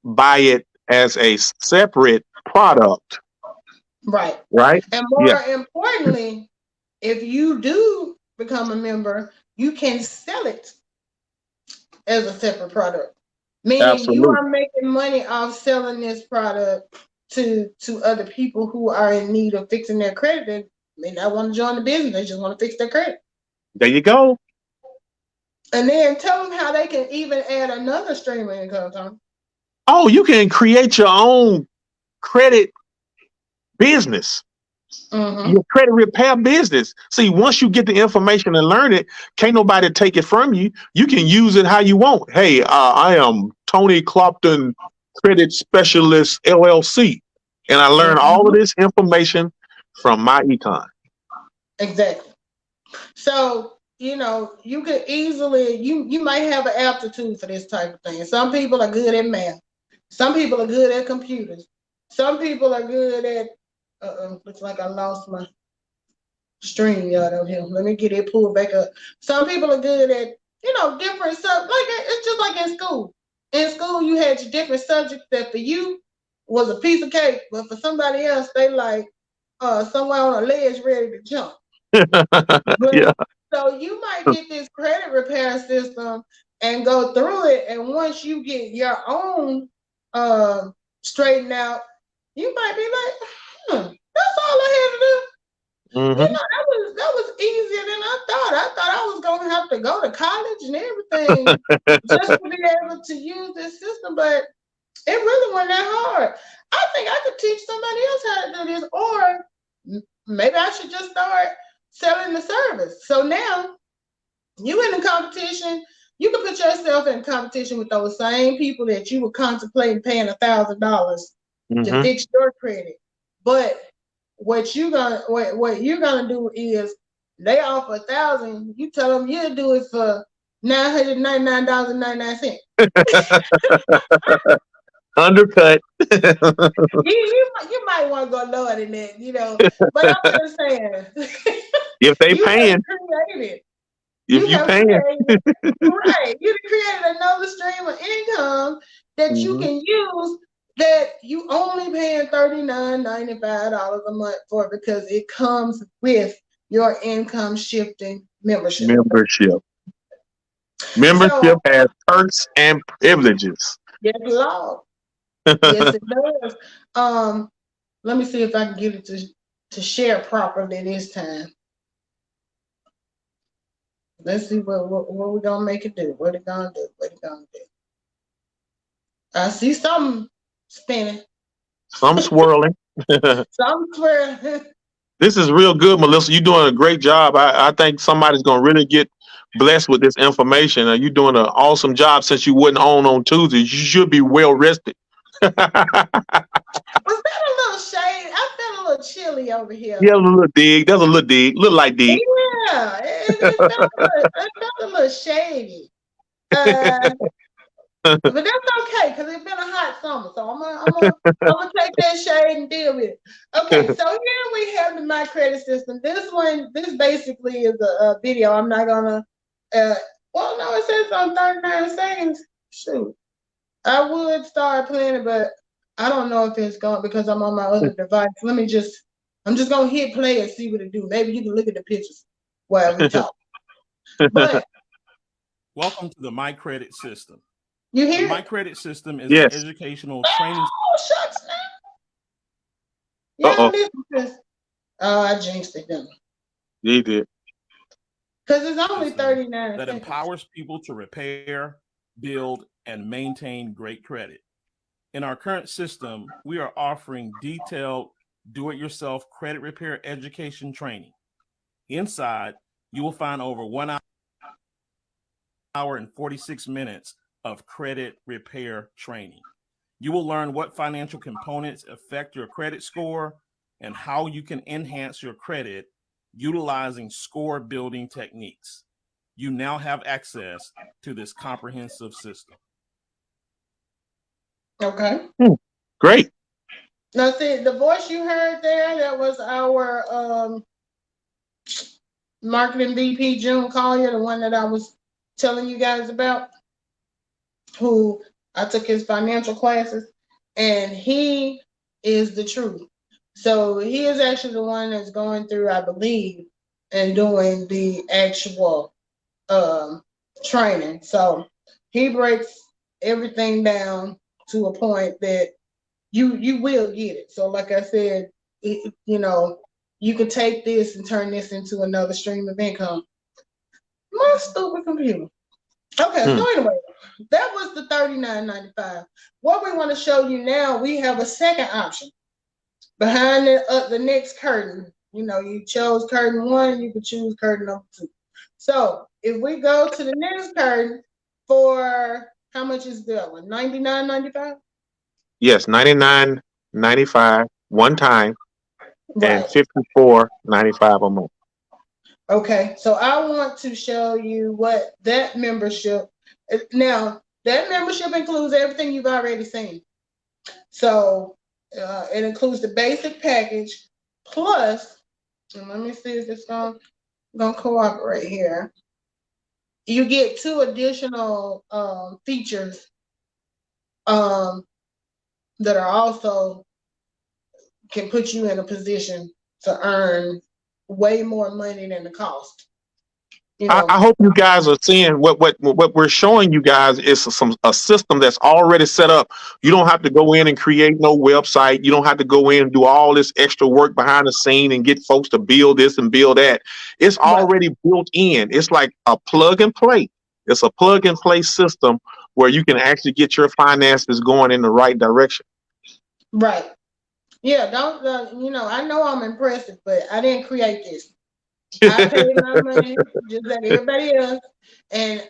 Speaker 1: buy it as a separate product.
Speaker 2: Right.
Speaker 1: Right.
Speaker 2: And more importantly, if you do become a member, you can sell it as a separate product. Meaning
Speaker 1: Absolutely.
Speaker 2: you are making money off selling this product to other people who are in need of fixing their credit. They may not want to join the business, they just want to fix their credit.
Speaker 1: There you go.
Speaker 2: And then tell them how they can even add another stream of income, Tom.
Speaker 1: Oh, you can create your own credit business.
Speaker 2: Mm-hmm.
Speaker 1: Your credit repair business. See, once you get the information and learn it, can't nobody take it from you. You can use it how you want. Hey, I am Tony Clopton, Credit Specialist LLC, and I learned all of this information from my econ.
Speaker 2: Exactly. So, you could easily, you might have an aptitude for this type of thing. Some people are good at math. Some people are good at computers. Some people are good at, looks like I lost my stream out here. Let me get it pulled back up. Some people are good at, different stuff. Like, it's just like in school. In school, you had your different subjects that for you was a piece of cake, but for somebody else, they like somewhere on a ledge ready to jump.
Speaker 1: Yeah.
Speaker 2: So you might get this credit repair system and go through it, and once you get your own straightened out, you might be like, that's all I had to do.
Speaker 1: Mm-hmm.
Speaker 2: That was easier than I thought. I thought I was gonna have to go to college and everything just to be able to use this system, but it really wasn't that hard. I think I could teach somebody else how to do this, or maybe I should just start selling the service. So now you in the competition, you can put yourself in competition with those same people that you were contemplating paying $1,000 to fix your credit. But what you're gonna do is they offer $1,000, you tell them you'll do it for $999.99.
Speaker 1: Undercut.
Speaker 2: you might want to go lower than that, but I'm just saying.
Speaker 1: If they paying,
Speaker 2: created.
Speaker 1: If you paying,
Speaker 2: right? You created another stream of income that you can use that you only paying $39.95 a month for, because it comes with your income shifting membership.
Speaker 1: Membership has perks and privileges.
Speaker 2: Yes, Lord. Yes, it does. Let me see if I can get it to share properly this time. Let's see what we're gonna make it do. What it gonna do? I see something spinning.
Speaker 1: Some swirling.
Speaker 2: Some swirling.
Speaker 1: This is real good, Melissa. You're doing a great job. I think somebody's gonna really get blessed with this information. You're doing an awesome job. Since you wasn't on Tuesdays, you should be well rested.
Speaker 2: Was that a little shade? I felt a little chilly over here.
Speaker 1: Yeah, a little dig. That's a little dig. Little light dig.
Speaker 2: Yeah, it felt a little shady. But that's okay, because it's been a hot summer. So I'm gonna take that shade and deal with it. Okay, so here we have the My Credit System. This basically is a video. I'm not gonna well, no, it says on 39 seconds. Shoot. I would start playing it, but I don't know if it's going, because I'm on my other device. I'm just gonna hit play and see what it do. Maybe you can look at the pictures while we talk. But
Speaker 3: welcome to the My Credit System.
Speaker 2: You hear?
Speaker 3: The My Credit System is an educational training.
Speaker 2: Oh, shucks now. Yeah, listen to this. Oh, I jinxed it, didn't I?
Speaker 1: You did.
Speaker 2: Because it's only 39
Speaker 3: that
Speaker 2: seconds.
Speaker 3: Empowers people to repair, build, and maintain great credit. In our current system, we are offering detailed do-it-yourself credit repair education training. Inside, you will find over 1 hour and 46 minutes of credit repair training. You will learn what financial components affect your credit score and how you can enhance your credit utilizing score building techniques. You now have access to this comprehensive system.
Speaker 2: Okay.
Speaker 1: Great.
Speaker 2: Now, see, the voice you heard there, that was our marketing VP, June Collier, the one that I was telling you guys about, who I took his financial classes, and he is the truth. So he is actually the one that's going through, I believe, and doing the actual training. So he breaks everything down to a point that you will get it. So like I said, you could take this and turn this into another stream of income. My stupid computer. Okay, so anyway, that was the $39.95. What we want to show you now, we have a second option behind the next curtain. You chose curtain 1, you could choose curtain number 2. So if we go to the next curtain for how much is that one? $99.95?
Speaker 1: Yes, $99.95 one time and
Speaker 2: Right.
Speaker 1: $54.95 a month.
Speaker 2: Okay, so I want to show you what that membership. Now, that membership includes everything you've already seen. So it includes the basic package plus, and let me see if it's gonna cooperate here. You get 2 additional features that are also can put you in a position to earn way more money than the cost.
Speaker 1: I hope you guys are seeing what we're showing you guys is a system that's already set up. You don't have to go in and create no website. You don't have to go in and do all this extra work behind the scene and get folks to build this and build that. It's already built in. It's like a plug and play. It's a plug and play system where you can actually get your finances going in the right direction.
Speaker 2: Right. Yeah, don't I know I'm impressive, but I didn't create this. I paid my money just like everybody else, and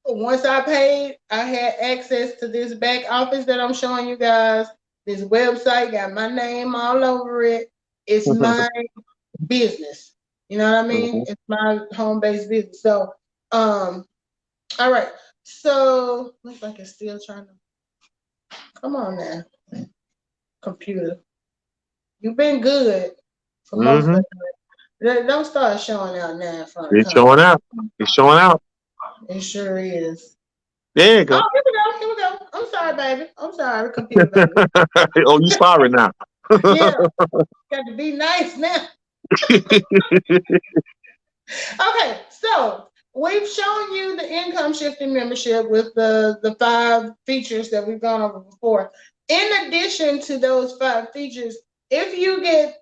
Speaker 2: once I paid, I had access to this back office that I'm showing you guys. This website got my name all over it. It's my business. You know what I mean? It's my home-based business. So, all right. So looks like it's still trying to come on now, computer. You've been good for most of it. Don't start showing out now in front of
Speaker 1: It's showing out. It's showing out.
Speaker 2: It sure is.
Speaker 1: There you go.
Speaker 2: Oh, here we go. I'm sorry, baby. I'm sorry, computer baby.
Speaker 1: Oh, you sorry now.
Speaker 2: Yeah, got to be nice now. Okay, so we've shown you the income shifting membership with the 5 features that we've gone over before. In addition to those 5 features, if you get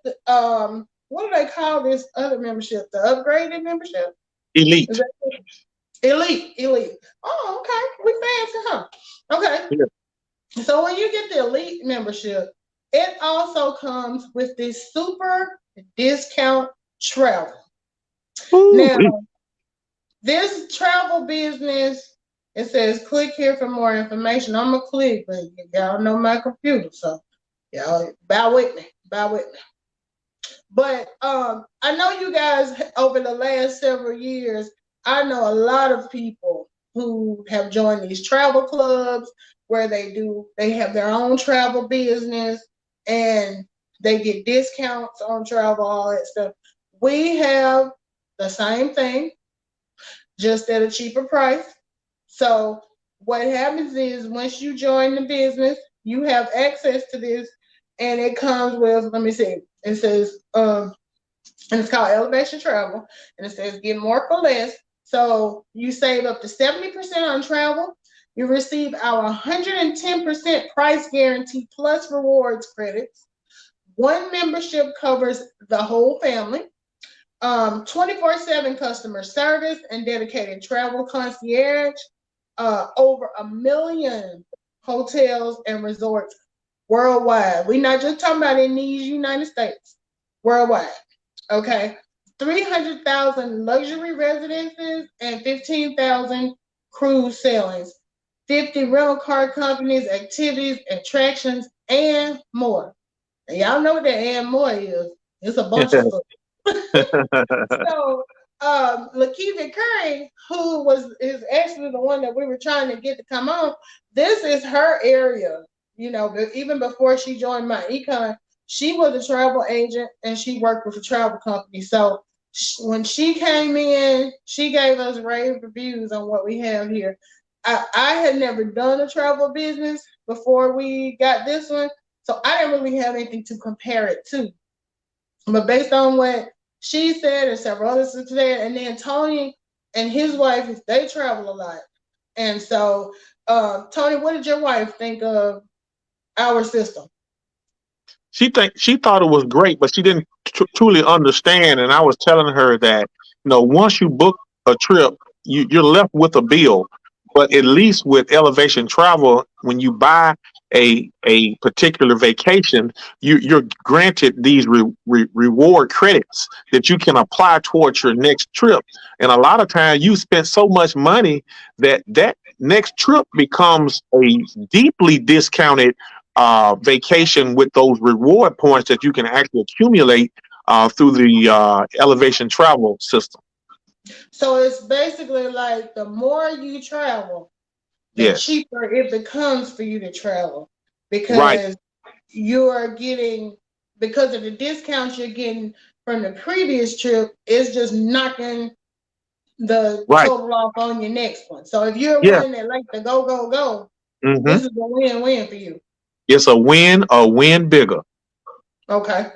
Speaker 2: what do they call this other membership? The upgraded membership?
Speaker 1: Elite.
Speaker 2: Elite. Oh, okay. We fancy, huh? Okay. Yeah. So when you get the elite membership, it also comes with this super discount travel. Ooh. Now, this travel business, it says click here for more information. I'm gonna click, but y'all know my computer, so y'all bear with me. But I know you guys over the last several years, I know a lot of people who have joined these travel clubs where they have their own travel business and they get discounts on travel, all that stuff. We have the same thing, just at a cheaper price. So what happens is once you join the business, you have access to this, and it comes with, let me see, it says, and it's called Elevation Travel, and it says get more for less. So you save up to 70% on travel. You receive our 110% price guarantee plus rewards credits. 1 membership covers the whole family. 24/7 customer service and dedicated travel concierge. Over 1 million hotels and resorts worldwide. We're not just talking about in these United States. Worldwide. Okay. 300,000 luxury residences and 15,000 cruise sailings. 50 rental car companies, activities, attractions, and more. And y'all know what that and more is. It's a bunch of stuff. So Lakivia Curry, who is actually the one that we were trying to get to come on, this is her area but even before she joined my econ, she was a travel agent and she worked with a travel company. So when she came in, she gave us rave reviews on what we have here. I had never done a travel business before we got this one, so I didn't really have anything to compare it to. But based on what she said and several others said, and then Tony and his wife, they travel a lot. And so, Tony, what did your wife think of our system?
Speaker 1: She thought it was great, but she didn't truly understand. And I was telling her that once you book a trip, you're left with a bill. But at least with Elevation Travel, when you buy a particular vacation, you're granted these reward credits that you can apply towards your next trip. And a lot of times you spend so much money that next trip becomes a deeply discounted vacation with those reward points that you can actually accumulate through the Elevation Travel system.
Speaker 2: So it's basically like the more you travel, the
Speaker 1: Yes.
Speaker 2: cheaper it becomes for you to travel, because
Speaker 1: Right.
Speaker 2: you're getting, because of the discounts you're getting from the previous trip, is just knocking the
Speaker 1: Right.
Speaker 2: total off on your next one. So if you're
Speaker 1: Yeah.
Speaker 2: one that like to go,
Speaker 1: Mm-hmm.
Speaker 2: this is a win-win for you.
Speaker 1: It's a win bigger.
Speaker 2: Okay.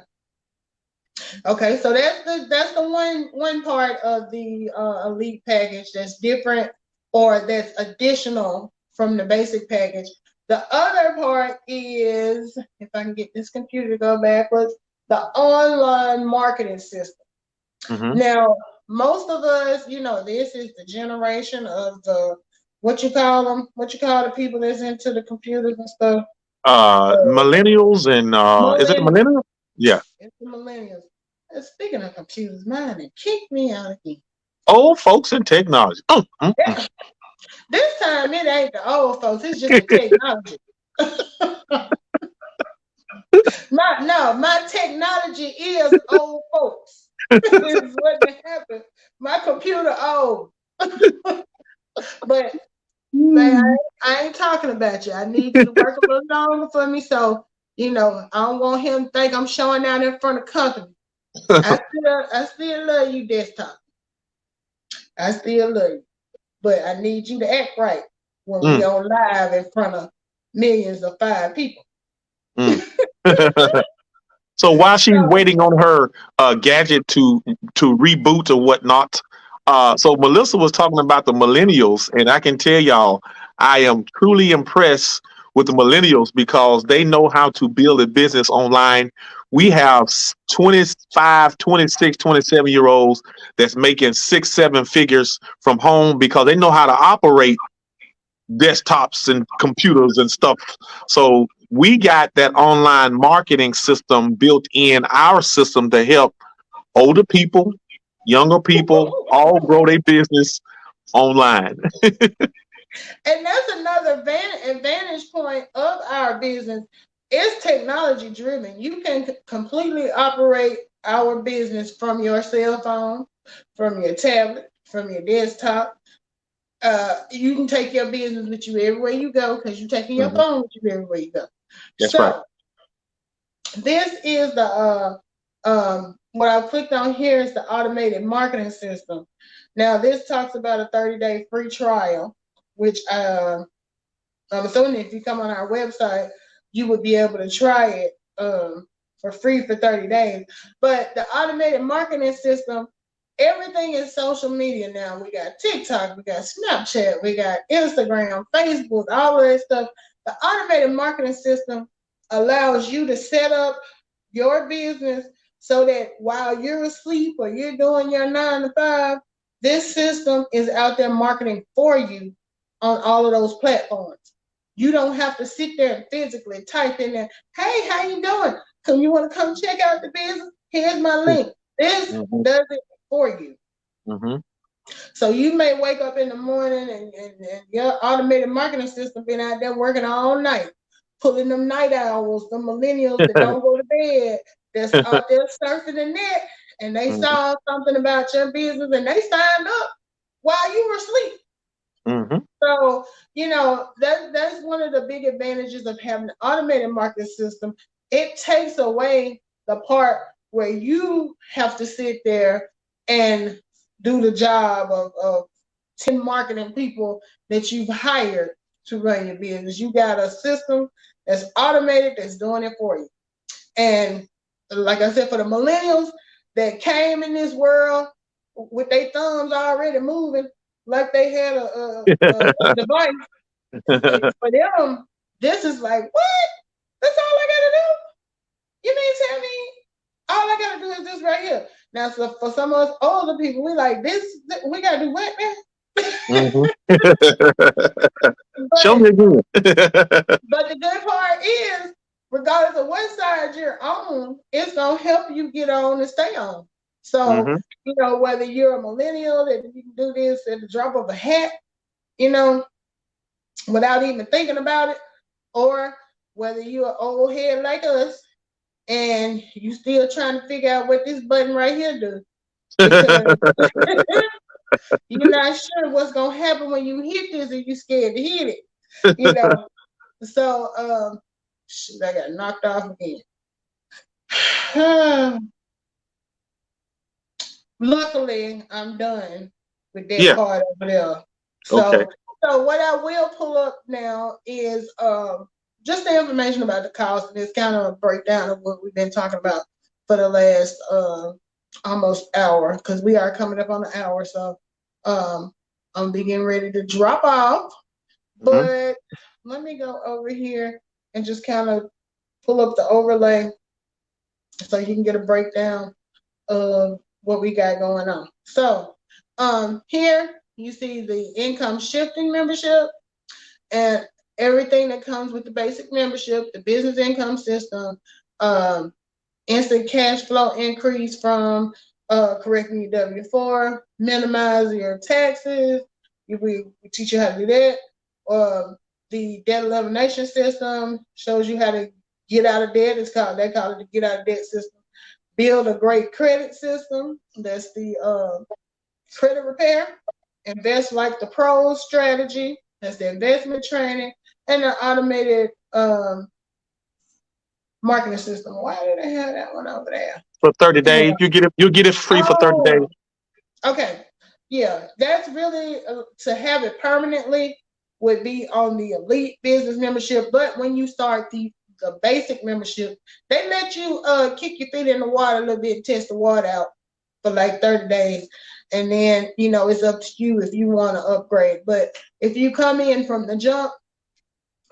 Speaker 2: Okay, so that's the one part of the elite package that's different or that's additional from the basic package. The other part is, if I can get this computer to go backwards, the online marketing system.
Speaker 1: Mm-hmm.
Speaker 2: Now, most of us, this is the generation of the, what you call them? What you call the people that's into the computers and stuff?
Speaker 1: Millennials and is it a millennial? Yeah.
Speaker 2: It's the millennials. And speaking of computers, mine and kicked me out again.
Speaker 1: Old folks and technology.
Speaker 2: This time it ain't the old folks, it's just the technology. My technology is old folks. Is what happened. My computer old. But man, I ain't talking about you. I need you to work a little longer for me, so I don't want him to think I'm showing out in front of company. I still love you, desktop. I still love you. But I need you to act right when we on live in front of millions of 5 people.
Speaker 1: So while she's waiting on her gadget to reboot or whatnot, so Melissa was talking about the millennials, and I can tell y'all, I am truly impressed with the millennials because they know how to build a business online. We have 25, 26, 27-year-olds that's making 6, 7 figures from home because they know how to operate desktops and computers and stuff. So we got that online marketing system built in our system to help older people, younger people, all grow their business online.
Speaker 2: And that's another advantage point of our business. It's technology driven. You can completely operate our business from your cell phone, from your tablet, from your desktop. You can take your business with you everywhere you go because you're taking your phone with you everywhere you go.
Speaker 1: That's
Speaker 2: so
Speaker 1: right.
Speaker 2: This is the what I clicked on here is the automated marketing system. Now this talks about a 30-day free trial, which I'm assuming if you come on our website, you would be able to try it for free for 30 days. But the automated marketing system, everything is social media now. We got TikTok, we got Snapchat, we got Instagram, Facebook, all of that stuff. The automated marketing system allows you to set up your business so that while you're asleep or you're doing your 9 to 5, this system is out there marketing for you on all of those platforms. You don't have to sit there and physically type in there, hey, how you doing? You want to come check out the business? Here's my link. This does it for you. So you may wake up in the morning and your automated marketing system been out there working all night, pulling them night owls, the millennials that don't go to bed, that's out there surfing the net, and they saw something about your business and they signed up while you were asleep.
Speaker 1: Mm-hmm.
Speaker 2: So, that's one of the big advantages of having an automated marketing system. It takes away the part where you have to sit there and do the job of 10 marketing people that you've hired to run your business. You got a system that's automated that's doing it for you. And like I said, for the millennials that came in this world with their thumbs already moving, like they had a device, for them, this is like, what? That's all I gotta do? You mean tell me all I gotta do is this right here? Now, so for some of us older people, we like this. We gotta do what, man?
Speaker 1: Show me again.
Speaker 2: But the good part is, regardless of what side you're on, it's gonna help you get on and stay on. So, whether you're a millennial that you can do this at the drop of a hat, without even thinking about it, or whether you're an old head like us and you still trying to figure out what this button right here do. Because you're not sure what's gonna happen when you hit this and you're scared to hit it. So shoot, I got knocked off again. Luckily, I'm done with that part over there. So what I will pull up now is just the information about the cost, and it's kind of a breakdown of what we've been talking about for the last almost hour, because we are coming up on the hour. So I'm getting ready to drop off. But let me go over here and just kind of pull up the overlay so you can get a breakdown of what we got going on. So here you see the income shifting membership and everything that comes with the basic membership, the business income system, instant cash flow increase from correcting your W-4, minimize your taxes. We teach you how to do that. The debt elimination system shows you how to get out of debt. They call it the get out of debt system. Build a great credit system. That's the credit repair. Invest like the pros strategy. That's the investment training. And the automated marketing system. Why did I have that one over there?
Speaker 1: For 30 days. You get it free for 30 days.
Speaker 2: Okay. Yeah, that's really to have it permanently would be on the elite business membership. But when you start the basic membership, they let you kick your feet in the water a little bit and test the water out for like 30 days. And then, it's up to you if you want to upgrade. But if you come in from the jump,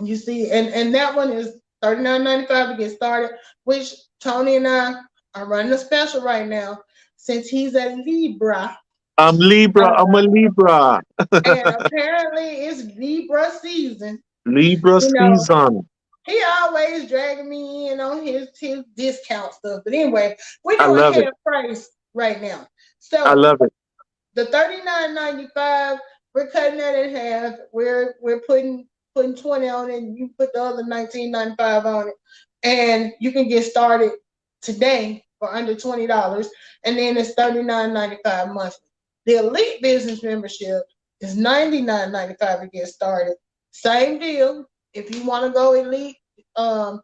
Speaker 2: you see, and that one is $39.95 to get started, which Tony and I are running a special right now since he's a Libra.
Speaker 1: I'm Libra. I'm a Libra.
Speaker 2: And apparently it's Libra season.
Speaker 1: Libra season.
Speaker 2: He always dragging me in on his discount stuff. But anyway, we're doing half price right now. So
Speaker 1: I love it.
Speaker 2: The $39.95, we're cutting that in half. We're putting 20 on it, and you put the other $19.95 on it. And you can get started today for under $20. And then it's $39.95 monthly. The elite business membership is $99.95 to get started. Same deal. If you want to go elite, we'll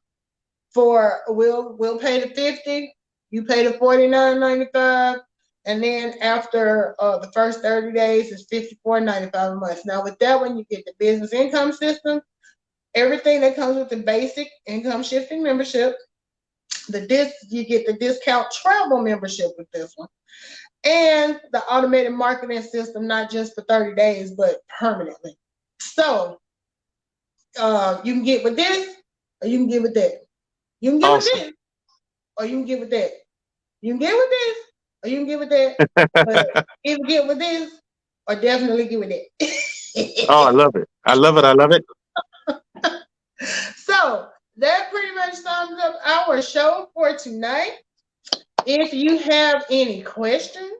Speaker 2: pay the $50. You pay the $49.95, and then after the first 30 days, it's $54.95 a month. Now with that one, you get the business income system, everything that comes with the basic income shifting membership. You get the discount travel membership with this one. And the automated marketing system, not just for 30 days, but permanently. So you can get with this, or you can get with that. You can get with this, or you can get with that. You can get with this, or you can get with that. But you can get with this, or definitely get with that.
Speaker 1: Oh, I love it. I love it. I love it.
Speaker 2: So that pretty much sums up our show for tonight. If you have any questions,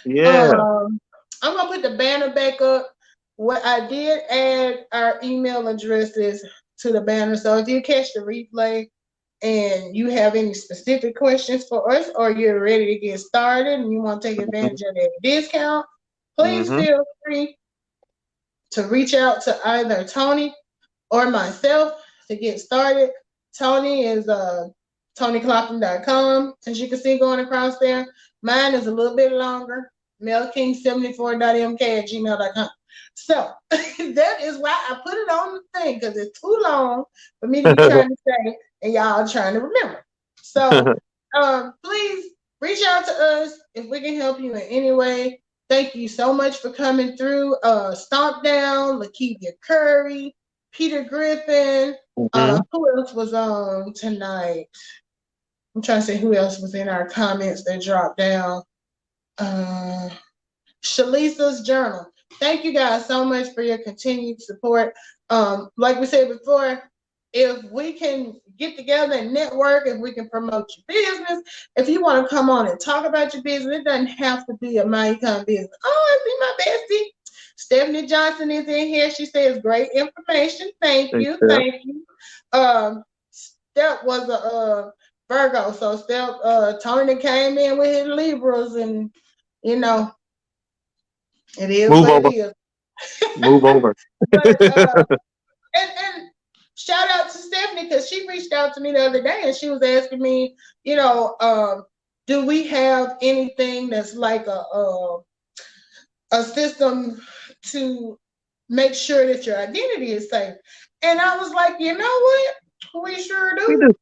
Speaker 2: I'm gonna put the banner back up. What I did add our email addresses to the banner. So if you catch the replay and you have any specific questions for us, or you're ready to get started and you want to take advantage of that discount, please feel free to reach out to either Tony or myself to get started. Tony is TonyClofton.com, as you can see going across there. Mine is a little bit longer, melking74.mk@gmail.com. So that is why I put it on the thing, because it's too long for me to be trying to say and y'all trying to remember. So please reach out to us if we can help you in any way. Thank you so much for coming through. Stomp Down, Lakevia Curry, Peter Griffin. Who else was on tonight? I'm trying to say who else was in our comments that dropped down. Shalisa's Journal. Thank you guys so much for your continued support. Like we said before, if we can get together and network, if we can promote your business, if you want to come on and talk about your business, it doesn't have to be a MyEcon business. Oh, I see my bestie. Stephanie Johnson is in here. She says great information. Thank you. Thank you. Steph was a Virgo, so Steph Tony came in with his Libras, and you know, it is
Speaker 1: Move
Speaker 2: what
Speaker 1: over.
Speaker 2: it is.
Speaker 1: Move over.
Speaker 2: But, and shout out to Stephanie, because she reached out to me the other day and she was asking me, you know, do we have anything that's like a system to make sure that your identity is safe? And I was like, you know what? We sure do.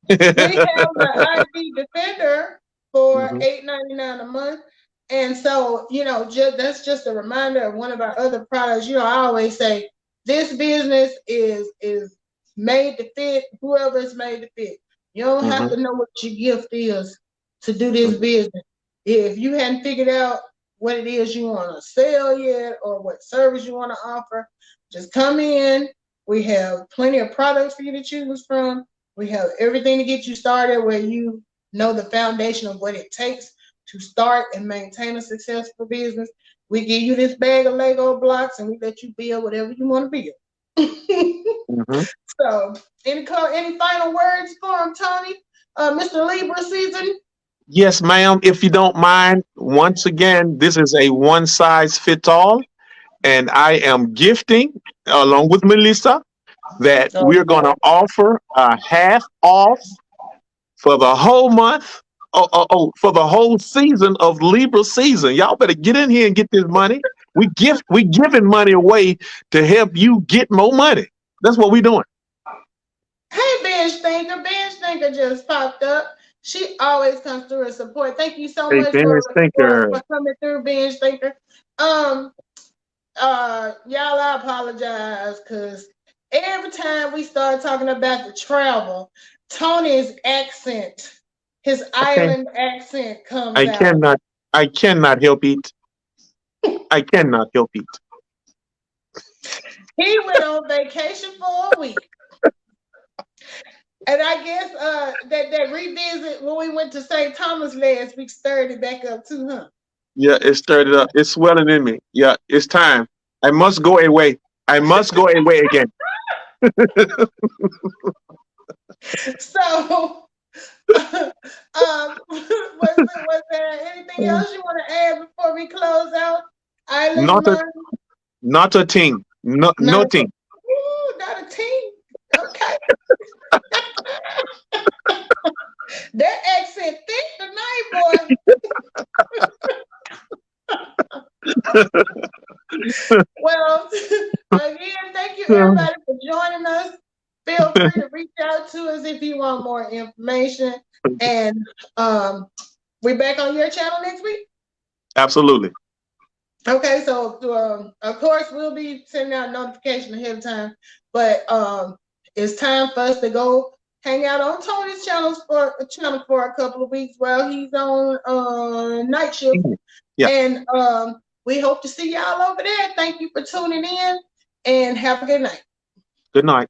Speaker 2: We have the ID Defender for $8.99 a month. And so, you know, that's just a reminder of one of our other products. You know, I always say this business is made to fit whoever it's made to fit. You don't have to know what your gift is to do this business. If you hadn't figured out what it is you want to sell yet or what service you want to offer, just come in. We have plenty of products for you to choose from. We have everything to get you started where you know the foundation of what it takes to start and maintain a successful business. We give you this bag of Lego blocks and we let you build whatever you want to build. So, any final words for him, Tony? Mr. Libra season?
Speaker 1: Yes, ma'am. If you don't mind, once again, this is a one size fits all. And I am gifting, along with Melissa, that we're going to offer a half off for the whole month. For the whole season of Libra season. Y'all better get in here and get this money. We giving money away to help you get more money. That's what we're doing.
Speaker 2: Hey, Bench Thinker just popped up. She always comes through and support. Thank you so much for coming through, Bench Thinker. Y'all, I apologize because every time we start talking about the travel, Tony's accent, his island accent comes out.
Speaker 1: I cannot help it. I cannot help it.
Speaker 2: He went on vacation for a week. And I guess that revisit when we went to St. Thomas last week stirred it back up too, huh?
Speaker 1: Yeah, it stirred it up. It's swelling in me. Yeah, it's time. I must go away. I must go away again.
Speaker 2: So, was there anything else you want to add before we close out?
Speaker 1: Not a thing. Nothing.
Speaker 2: Ooh, not a thing. Okay. That accent thick tonight, boy. Well, again, thank you everybody for joining us. Feel free to reach out to us if you want more information. And we're back on your channel next week?
Speaker 1: Absolutely.
Speaker 2: Okay, so of course we'll be sending out notification ahead of time, but it's time for us to go hang out on Tony's channel for a couple of weeks while he's on night shift. Yeah. And we hope to see y'all over there. Thank you for tuning in and have a good night.
Speaker 1: Good night.